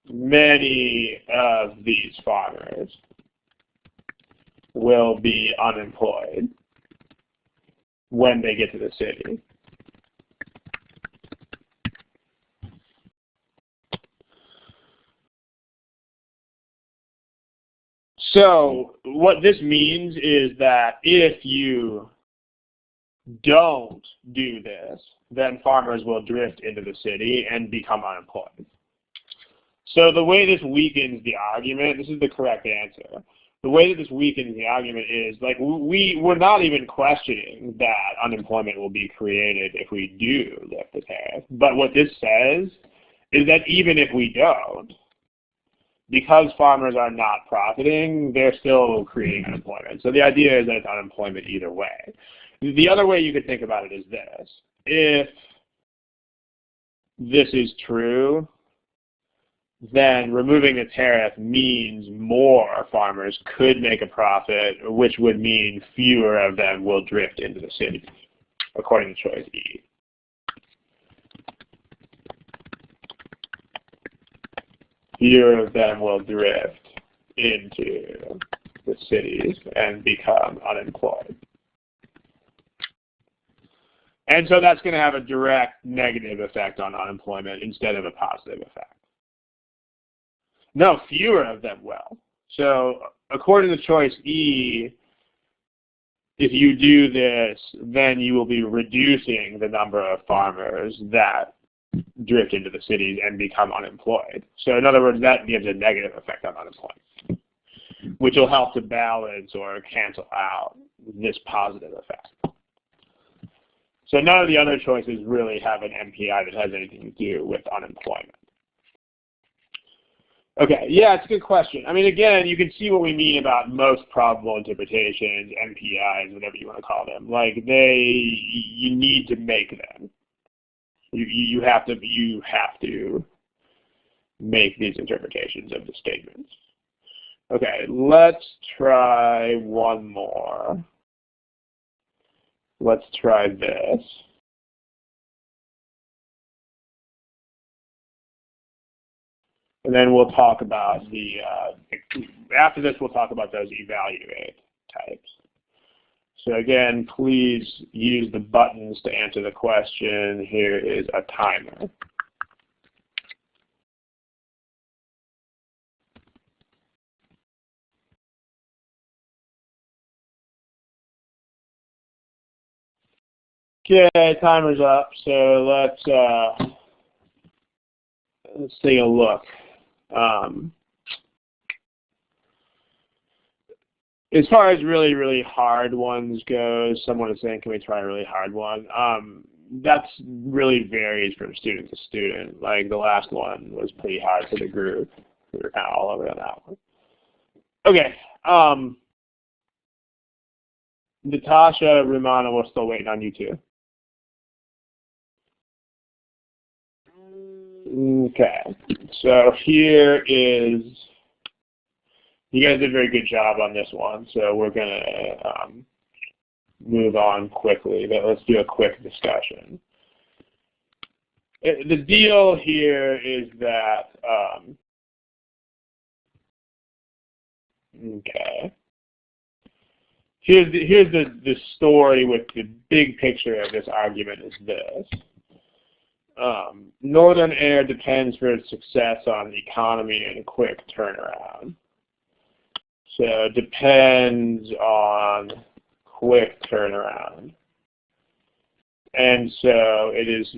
many of these farmers will be unemployed when they get to the city. So what this means is that if you don't do this, then farmers will drift into the city and become unemployed. So the way this weakens the argument, this is the correct answer. The way that this weakens the argument is, like, we're not even questioning that unemployment will be created if we do lift the tariff. But what this says is that even if we don't, because farmers are not profiting, they're still creating unemployment. So the idea is that it's unemployment either way. The other way you could think about it is this. If this is true, then removing the tariff means more farmers could make a profit, which would mean fewer of them will drift into the cities, according to choice E. Fewer of them will drift into the cities and become unemployed. And so that's going to have a direct negative effect on unemployment instead of a positive effect. No, fewer of them will. So according to choice E, if you do this, then you will be reducing the number of farmers that drift into the cities and become unemployed. So in other words, that gives a negative effect on unemployment, which will help to balance or cancel out this positive effect. So none of the other choices really have an MPI that has anything to do with unemployment. Okay, yeah, it's a good question. I mean, again, you can see what we mean about most probable interpretations, MPIs, whatever you want to call them. Like, you need to make them. You have to make these interpretations of the statements. Okay, let's try one more. Let's try this. And then we'll talk about after this we'll talk about those evaluate types. So again, please use the buttons to answer the question. Here is a timer. Okay, timer's up. So let's take a look. As far as really, really hard ones goes, someone is saying, can we try a really hard one? That's really varies from student to student. Like the last one was pretty hard for the group. We were kind of all over on that one. Okay. Natasha, Rumana, we're still waiting on you too. Okay, so here is, you guys did a very good job on this one, so we're going to move on quickly, but let's do a quick discussion. The deal here is that, okay. Here's the story with the big picture of this argument is this. Northern Air depends for its success on the economy and a quick turnaround. So it depends on quick turnaround. And so it is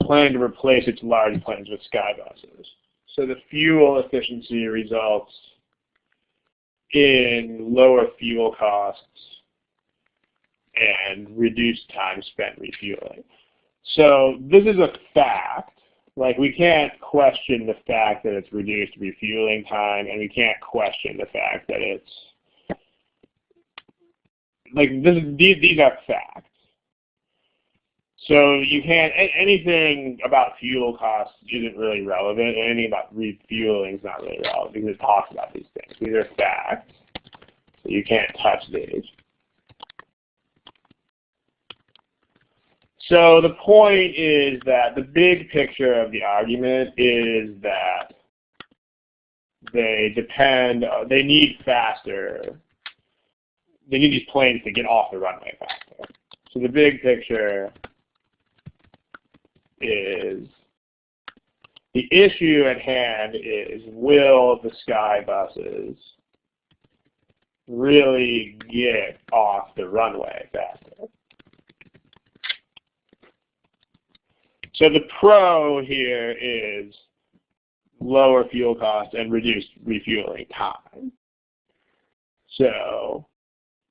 planning to replace its large planes with skybuses. So the fuel efficiency results in lower fuel costs and reduced time spent refueling. So this is a fact. Like, we can't question the fact that it's reduced refueling time, and we can't question the fact that it's, like, these are facts. So you can't, anything about fuel costs isn't really relevant, and anything about refueling is not really relevant because it talks about these things. These are facts, so you can't touch these. So the point is that the big picture of the argument is that they need these planes to get off the runway faster. So the big picture is, the issue at hand is, will the sky buses really get off the runway faster? So the pro here is lower fuel costs and reduced refueling time. So,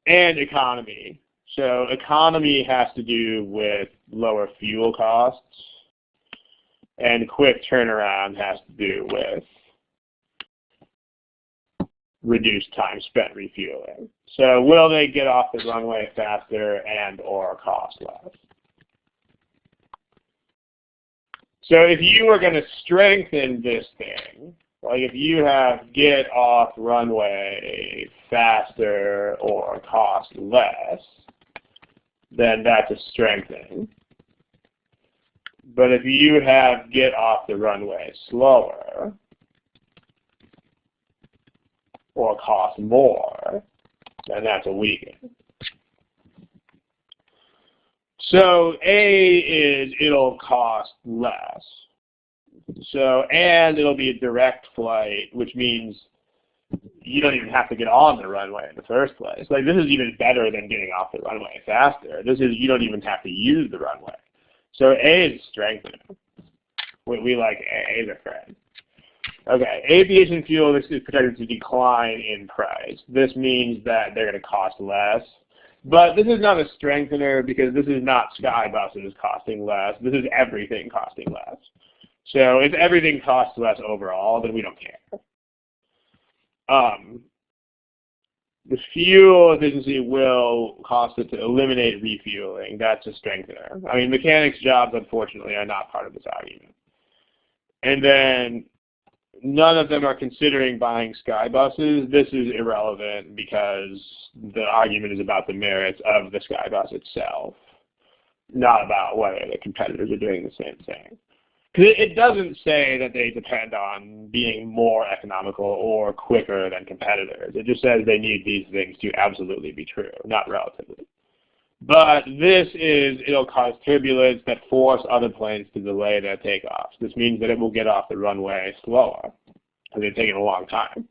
and economy. So economy has to do with lower fuel costs, and quick turnaround has to do with reduced time spent refueling. So will they get off the runway faster and or cost less? So if you are going to strengthen this thing, like if you have get off runway faster or cost less, then that's a strengthening. But if you have get off the runway slower or cost more, then that's a weakening. So A is it'll cost less. So, and it'll be a direct flight, which means you don't even have to get on the runway in the first place. Like, this is even better than getting off the runway faster. This is, you don't even have to use the runway. So A is strengthening. We like A as a friend. Okay, aviation fuel, this is projected to decline in price. This means that they're going to cost less. But this is not a strengthener because this is not sky buses costing less. This is everything costing less. So if everything costs less overall, then we don't care. The fuel efficiency will cost it to eliminate refueling. That's a strengthener. I mean, mechanics jobs, unfortunately, are not part of this argument. And then none of them are considering buying sky buses. This is irrelevant because the argument is about the merits of the sky bus itself, not about whether the competitors are doing the same thing. Because it doesn't say that they depend on being more economical or quicker than competitors. It just says they need these things to absolutely be true, not relatively. But this is, it'll cause turbulence that force other planes to delay their takeoffs. This means that it will get off the runway slower, because they're taking a long time.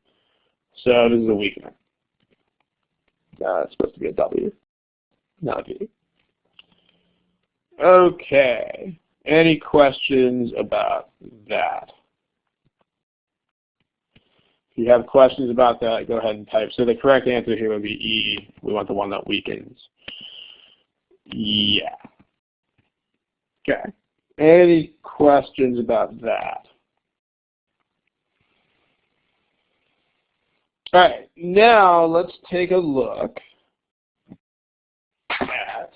So this is a weakening. It's supposed to be a W, not a V. Okay. Any questions about that? If you have questions about that, go ahead and type. So the correct answer here would be E. We want the one that weakens. Yeah. Okay. Any questions about that? All right. Now let's take a look at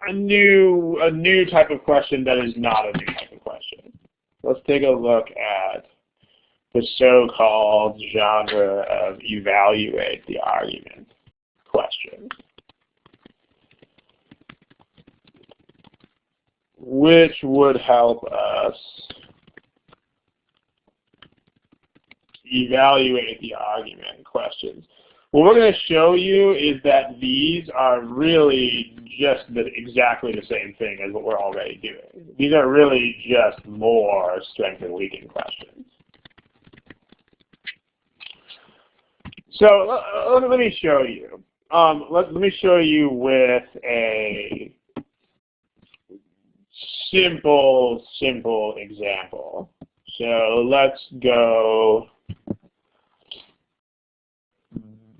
a new type of question that is not a new type of question. Let's take a look at the so-called genre of evaluate the argument question. which would help us evaluate the argument questions. What we're going to show you is that these are really just exactly the same thing as what we're already doing. These are really just more strength and weaken questions. So let me show you. Let me show you with a simple example. So let's go.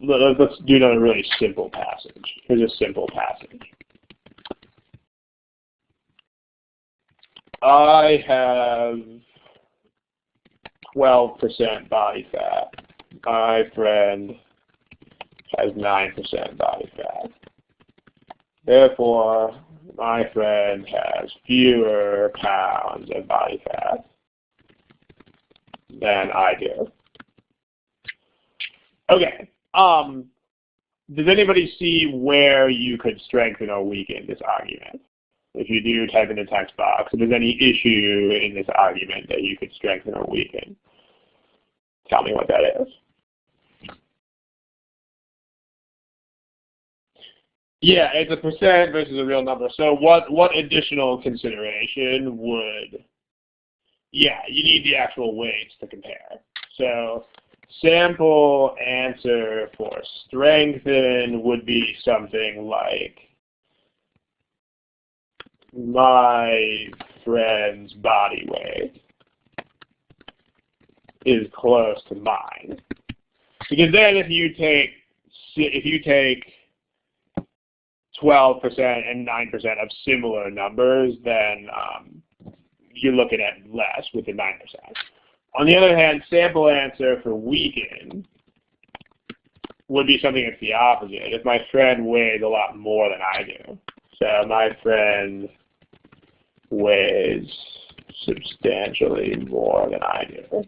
Let's do another really simple passage. Here's a simple passage. I have 12% body fat. My friend has 9% body fat. Therefore, my friend has fewer pounds of body fat than I do. Okay. Does anybody see where you could strengthen or weaken this argument? If you do, type in the text box. If there's any issue in this argument that you could strengthen or weaken, tell me what that is. Yeah, it's a percent versus a real number. So what additional consideration would, yeah, you need the actual weights to compare. So sample answer for strengthen would be something like my friend's body weight is close to mine. Because then if you take 12% and 9% of similar numbers, then you're looking at less with the 9%. On the other hand, sample answer for weaken would be something that's the opposite. If my friend weighs a lot more than I do. So my friend weighs substantially more than I do.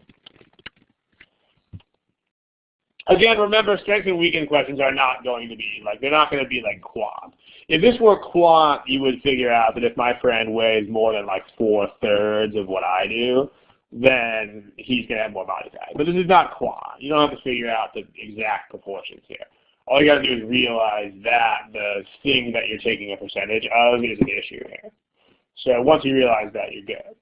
Again, remember, strength and weaken questions are not going to be like, they're not going to be like quant. If this were quant, you would figure out that if my friend weighs more than like 4/3 of what I do, then he's going to have more body fat. But this is not quant. You don't have to figure out the exact proportions here. All you got to do is realize that the thing that you're taking a percentage of is an issue here. So once you realize that, you're good.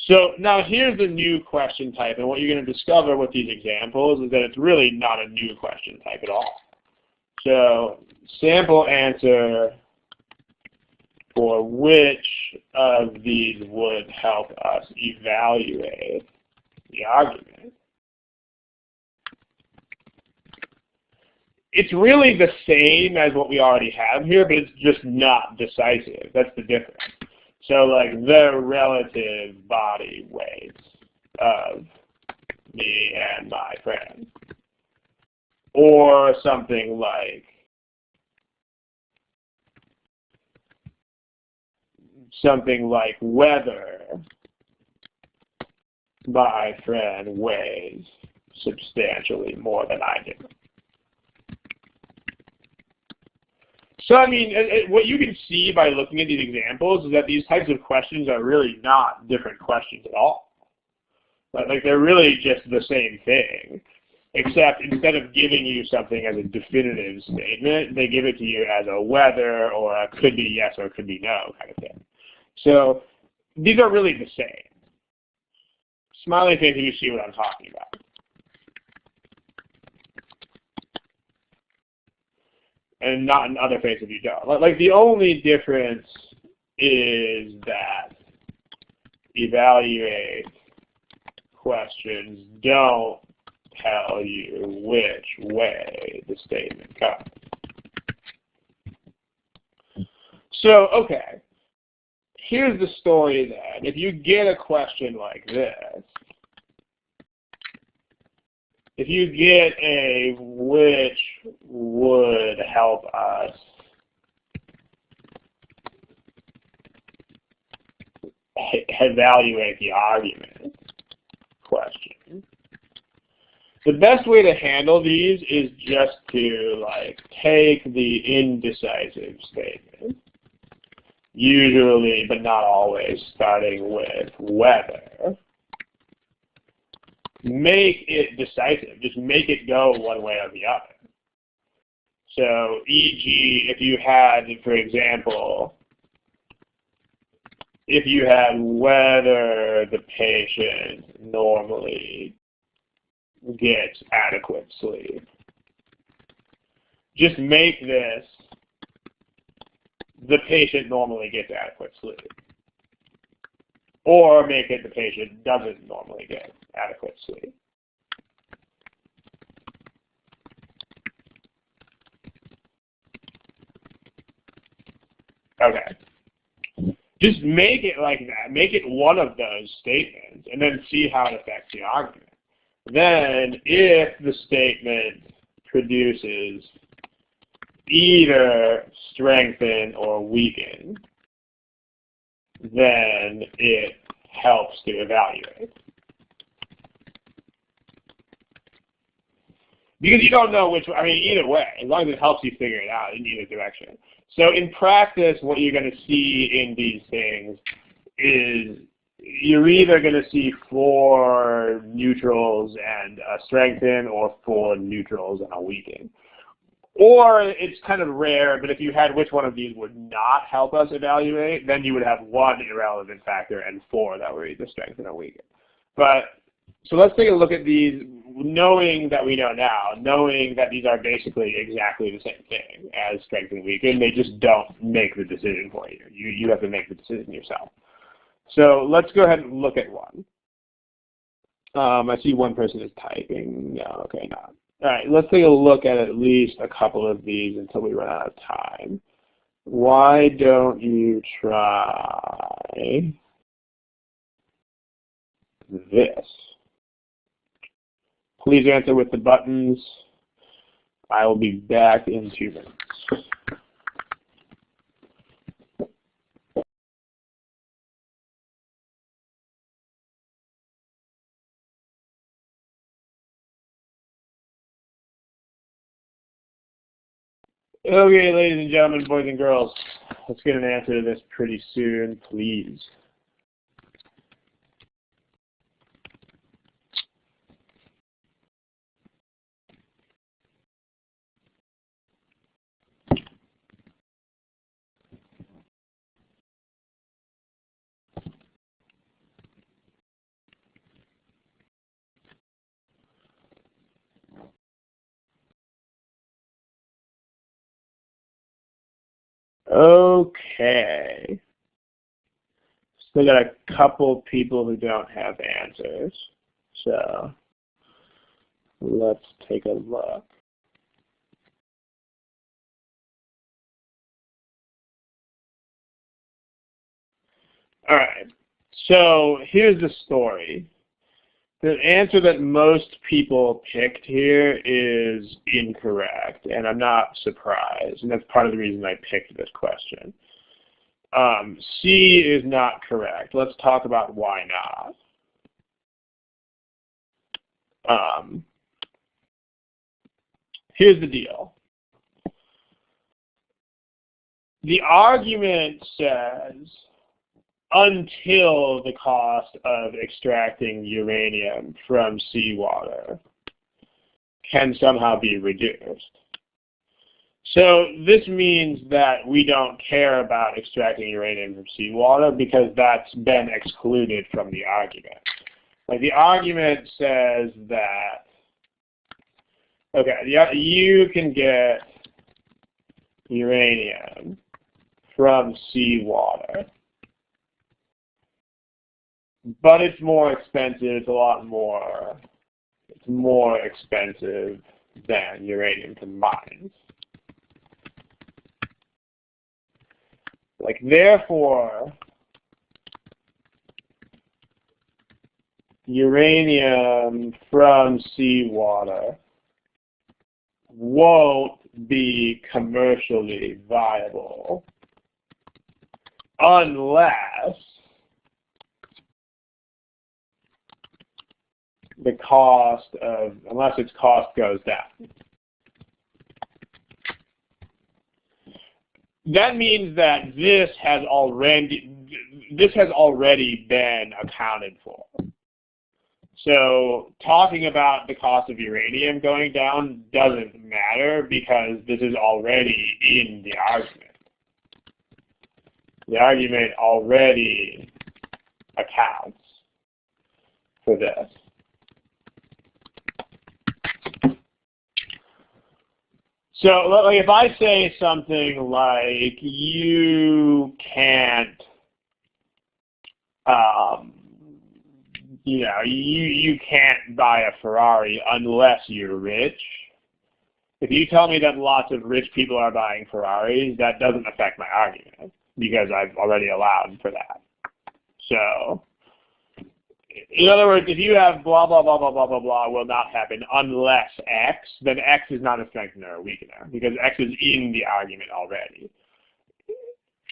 So now here's the new question type, and what you're going to discover with these examples is that it's really not a new question type at all. So sample answer for which of these would help us evaluate the argument. It's really the same as what we already have here, but it's just not decisive. That's the difference. So like the relative body weights of me and my friend. Or something like whether my friend weighs substantially more than I do. So, I mean, what you can see by looking at these examples is that these types of questions are really not different questions at all. Like, they're really just the same thing, except instead of giving you something as a definitive statement, they give it to you as a whether or a could be yes or could be no kind of thing. So, these are really the same. Smiley face if you see what I'm talking about. And not in other face if you don't. Like the only difference is that evaluate questions don't tell you which way the statement comes. So, okay, here's the story then. If you get a question like this, if you get a which would help us evaluate the argument question, the best way to handle these is just to like take the indecisive statement usually, but not always, starting with whether. Make it decisive. Just make it go one way or the other. So, e.g., if you had, for example, if you had whether the patient normally gets adequate sleep, just make this the patient normally gets adequate sleep. Or make it the patient doesn't normally get adequate sleep. Okay. Just make it like that. Make it one of those statements, and then see how it affects the argument. Then, if the statement produces either strengthen or weaken, then it helps to evaluate. Because you don't know which, I mean, either way, as long as it helps you figure it out in either direction. So in practice, what you're going to see in these things is you're either going to see 4 neutrals and a strengthen, or 4 neutrals and a weaken. Or it's kind of rare, but if you had which one of these would not help us evaluate, then you would have 1 irrelevant factor and 4 that were either strengthen or weaken. But so let's take a look at these, knowing that we know now, knowing that these are basically exactly the same thing as strengthen and weaken. They just don't make the decision for you. You have to make the decision yourself. So let's go ahead and look at one. I see one person is typing. No, okay, not. All right, let's take a look at least a couple of these until we run out of time. Why don't you try this? Please answer with the buttons. I will be back in 2 minutes. Okay, ladies and gentlemen, boys and girls, let's get an answer to this pretty soon, please. Okay. Still got a couple people who don't have answers. So let's take a look. All right. So here's the story. The answer that most people picked here is incorrect, and I'm not surprised, and that's part of the reason I picked this question. C is not correct. Let's talk about why not. Here's the deal. The argument says until the cost of extracting uranium from seawater can somehow be reduced. So this means that we don't care about extracting uranium from seawater because that's been excluded from the argument. Like the argument says that, okay, you can get uranium from seawater, but it's more expensive. It's a lot more. It's more expensive than uranium from mines. Like therefore, uranium from seawater won't be commercially viable unless its cost goes down. that means that this has already been accounted for. So talking about the cost of uranium going down doesn't matter because this is already in the argument. The argument already accounts for this. So like if I say something like you can't, you can't buy a Ferrari unless you're rich. If you tell me that lots of rich people are buying Ferraris, that doesn't affect my argument because I've already allowed for that. So, in other words, if you have blah, blah, blah, blah, blah, blah, blah will not happen unless X, then X is not a strengthener or weakener because X is in the argument already.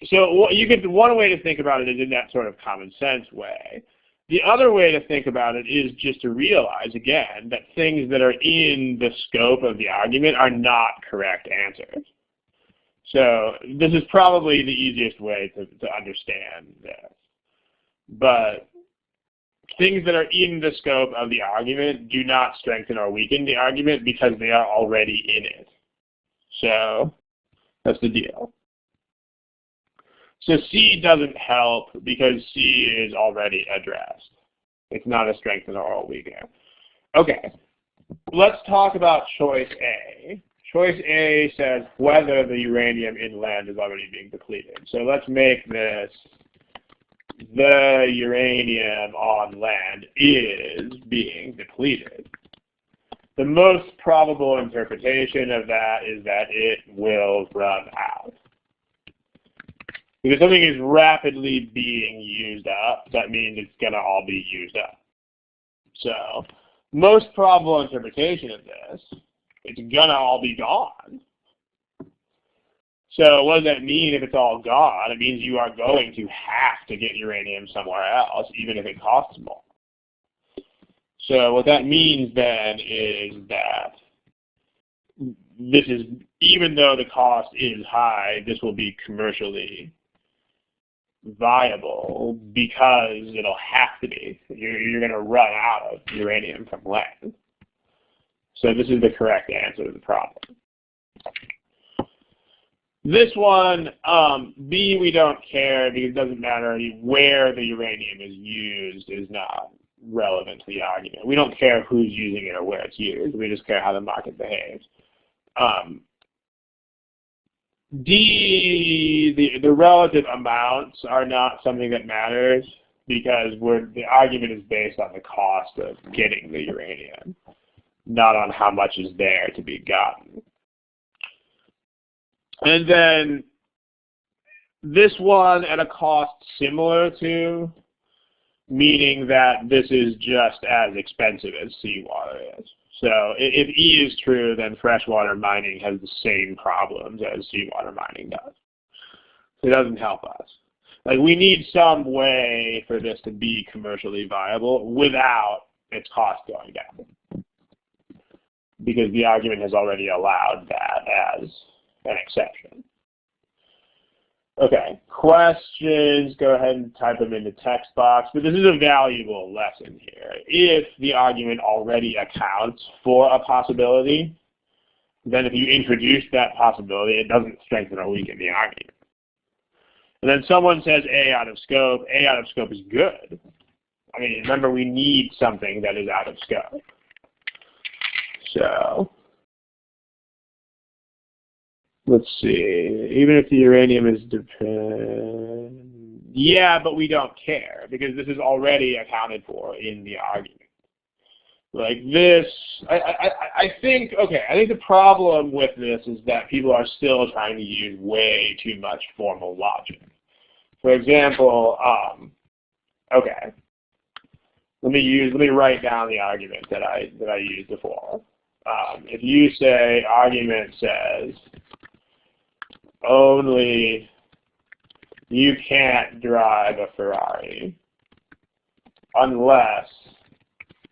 So one way to think about it is in that sort of common sense way. The other way to think about it is just to realize, again, that things that are in the scope of the argument are not correct answers. So this is probably the easiest way to understand this. But things that are in the scope of the argument do not strengthen or weaken the argument because they are already in it. So that's the deal. So C doesn't help because C is already addressed. It's not a strengthener or a weakener. Okay, let's talk about choice A. Choice A says whether the uranium inland is already being depleted. So let's make this the uranium on land is being depleted. The most probable interpretation of that is that it will run out. Because something is rapidly being used up, that means it's going to all be used up. So, most probable interpretation of this, it's going to all be gone. So what does that mean if it's all gone? It means you are going to have to get uranium somewhere else, even if it costs more. So what that means then is that this is, even though the cost is high, this will be commercially viable because it'll have to be. You're going to run out of uranium from land. So this is the correct answer to the problem. This one, B, we don't care because it doesn't matter where the uranium is used is not relevant to the argument. We don't care who's using it or where it's used. We just care how the market behaves. D, the relative amounts are not something that matters because the argument is based on the cost of getting the uranium, not on how much is there to be gotten. And then this one at a cost similar to, meaning that this is just as expensive as seawater is. So if E is true, then freshwater mining has the same problems as seawater mining does. It doesn't help us. Like, we need some way for this to be commercially viable without its cost going down, because the argument has already allowed that as an exception. Okay, questions, go ahead and type them in the text box, but this is a valuable lesson here. If the argument already accounts for a possibility, then if you introduce that possibility, it doesn't strengthen or weaken the argument. And then someone says A out of scope. A out of scope is good. I mean, remember, we need something that is out of scope. So let's see, even if the uranium is yeah, but we don't care because this is already accounted for in the argument. Like this, I think, okay, I think the problem with this is that people are still trying to use way too much formal logic. For example, okay, let me write down the argument that I used before. If you say argument says only you can't drive a Ferrari unless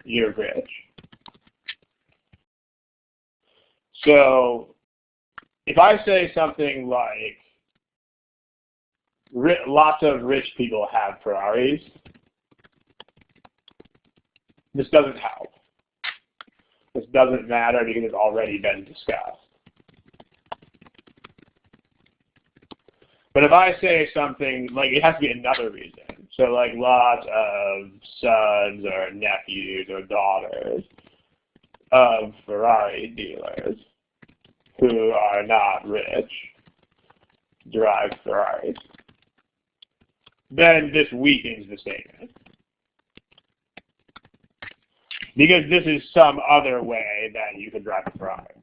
you're rich. So if I say something like Lots of rich people have Ferraris. This doesn't help. This doesn't matter because it's already been discussed. But if I say something, like, it has to be another reason. So, like, lots of sons or nephews or daughters of Ferrari dealers who are not rich drive Ferraris, then this weakens the statement. Because this is some other way that you could drive a Ferrari.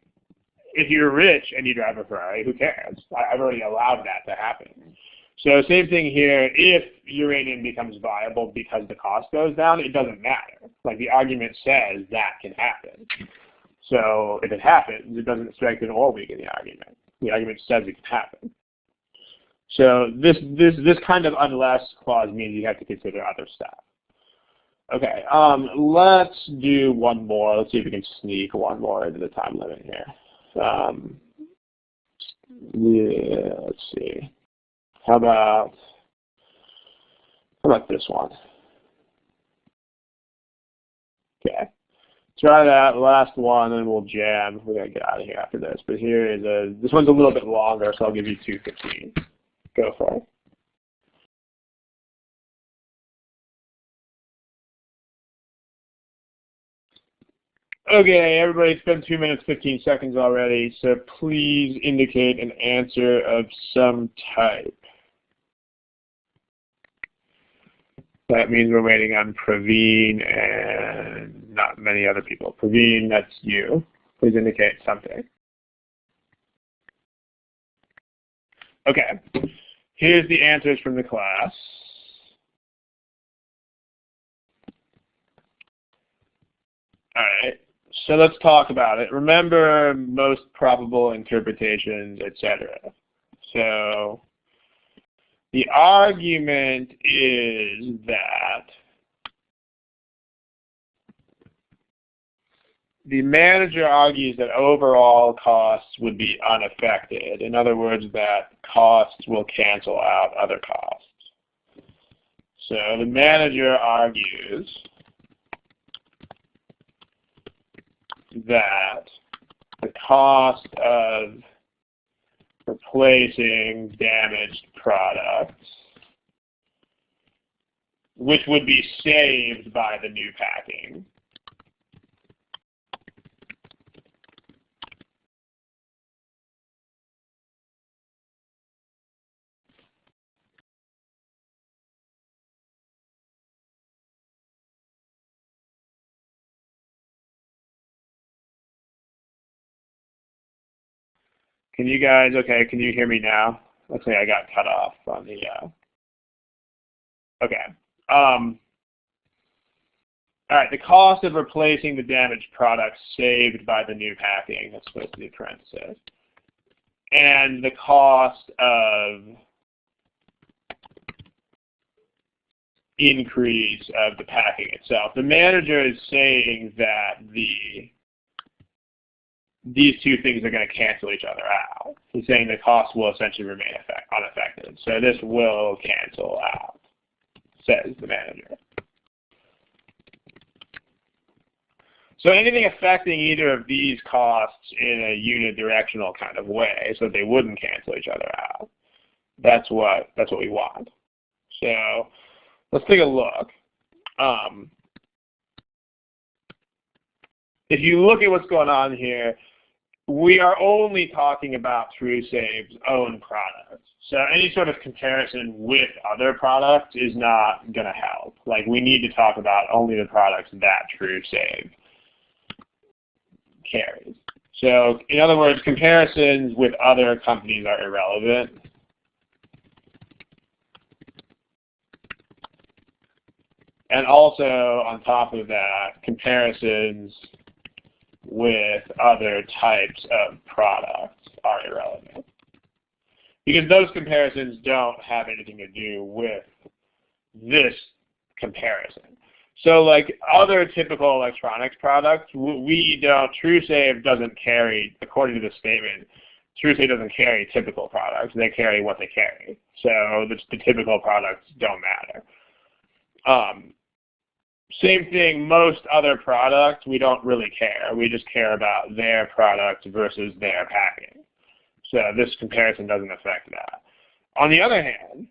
If you're rich and you drive a Ferrari, who cares? I've already allowed that to happen. So same thing here. If uranium becomes viable because the cost goes down, it doesn't matter. Like, the argument says that can happen. So if it happens, it doesn't strengthen or weaken the argument. The argument says it can happen. So this kind of unless clause means you have to consider other stuff. Okay, let's do one more. Let's see if we can sneak one more into the time limit here. Yeah, let's see. How about this one? Okay, try that last one, and we'll jam. We're gonna get out of here after this. But here is this one's a little bit longer, so I'll give you 2:15. Go for it. Okay, everybody spent 2 minutes, 15 seconds already, so please indicate an answer of some type. That means we're waiting on Praveen and not many other people. Praveen, that's you. Please indicate something. Okay, here's the answers from the class. All right. So let's talk about it. Remember most probable interpretations, etc. So the argument is that the manager argues that overall costs would be unaffected. In other words, that costs will cancel out other costs. So the manager argues that the cost of replacing damaged products, which would be saved by the new packing, Can you guys, okay, can you hear me now? Let's say I got cut off on the, okay. All right, the cost of replacing the damaged products saved by the new packing, that's supposed to be parentheses, and the cost of increase of the packing itself. The manager is saying that these two things are going to cancel each other out. He's saying the cost will essentially remain unaffected. So this will cancel out, says the manager. So anything affecting either of these costs in a unidirectional kind of way, so that they wouldn't cancel each other out, that's what we want. So let's take a look. If you look at what's going on here, we are only talking about TrueSave's own products. So any sort of comparison with other products is not going to help. Like, we need to talk about only the products that TrueSave carries. So in other words, comparisons with other companies are irrelevant. And also, on top of that, comparisons with other types of products are irrelevant. Because those comparisons don't have anything to do with this comparison. So like other typical electronics products, TrueSave doesn't carry, according to the statement, TrueState doesn't carry typical products. They carry what they carry. So the typical products don't matter. Same thing, most other products, we don't really care. We just care about their product versus their packing. So this comparison doesn't affect that. On the other hand,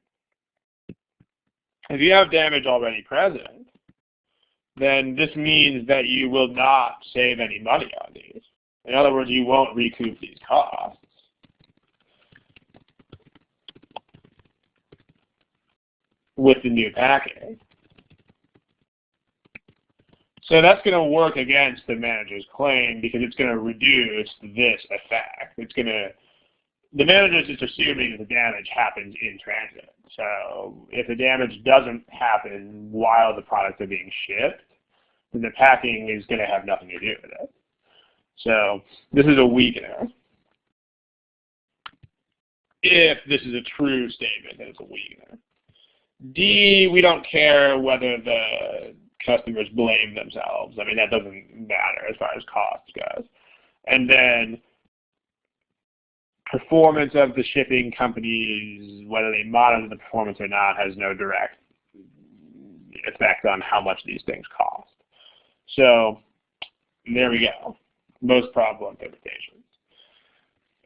if you have damage already present, then this means that you will not save any money on these. In other words, you won't recoup these costs. With the new packing. So that's going to work against the manager's claim because it's going to reduce this effect. It's going to, the manager's just assuming that the damage happens in transit. So if the damage doesn't happen while the products are being shipped, then the packing is going to have nothing to do with it. So this is a weakener. If this is a true statement, then it's a weakener. D, we don't care whether the customers blame themselves. I mean, that doesn't matter as far as cost goes. And then performance of the shipping companies, whether they monitor the performance or not, has no direct effect on how much these things cost. So there we go. Most probable interpretations.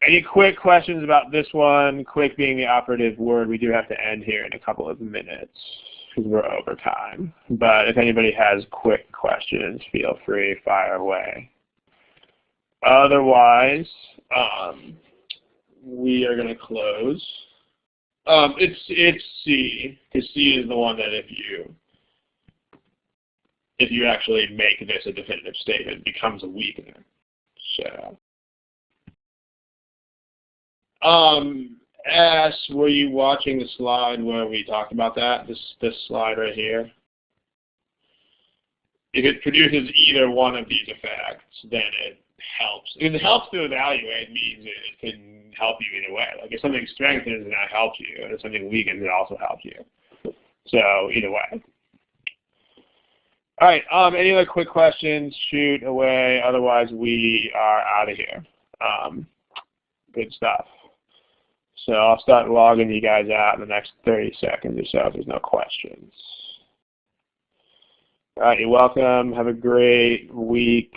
Any quick questions about this one? Quick being the operative word. We do have to end here in a couple of minutes because we're over time. But if anybody has quick questions, feel free, fire away. Otherwise, we are going to close. It's C, because C is the one that if you actually make this a definitive statement, it becomes a weakener. So. S, were you watching the slide where we talked about that? This slide right here? If it produces either one of these effects, then it helps. If it helps to evaluate, means it can help you either way. Like if something strengthens, then that helps you, and if something weakens, it also helps you. So either way. All right. Any other quick questions? Shoot away. Otherwise, we are out of here. Good stuff. So I'll start logging you guys out in the next 30 seconds or so if there's no questions. All right, you're welcome. Have a great week.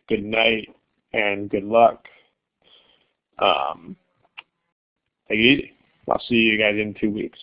Good night and good luck. Take it easy. I'll see you guys in 2 weeks.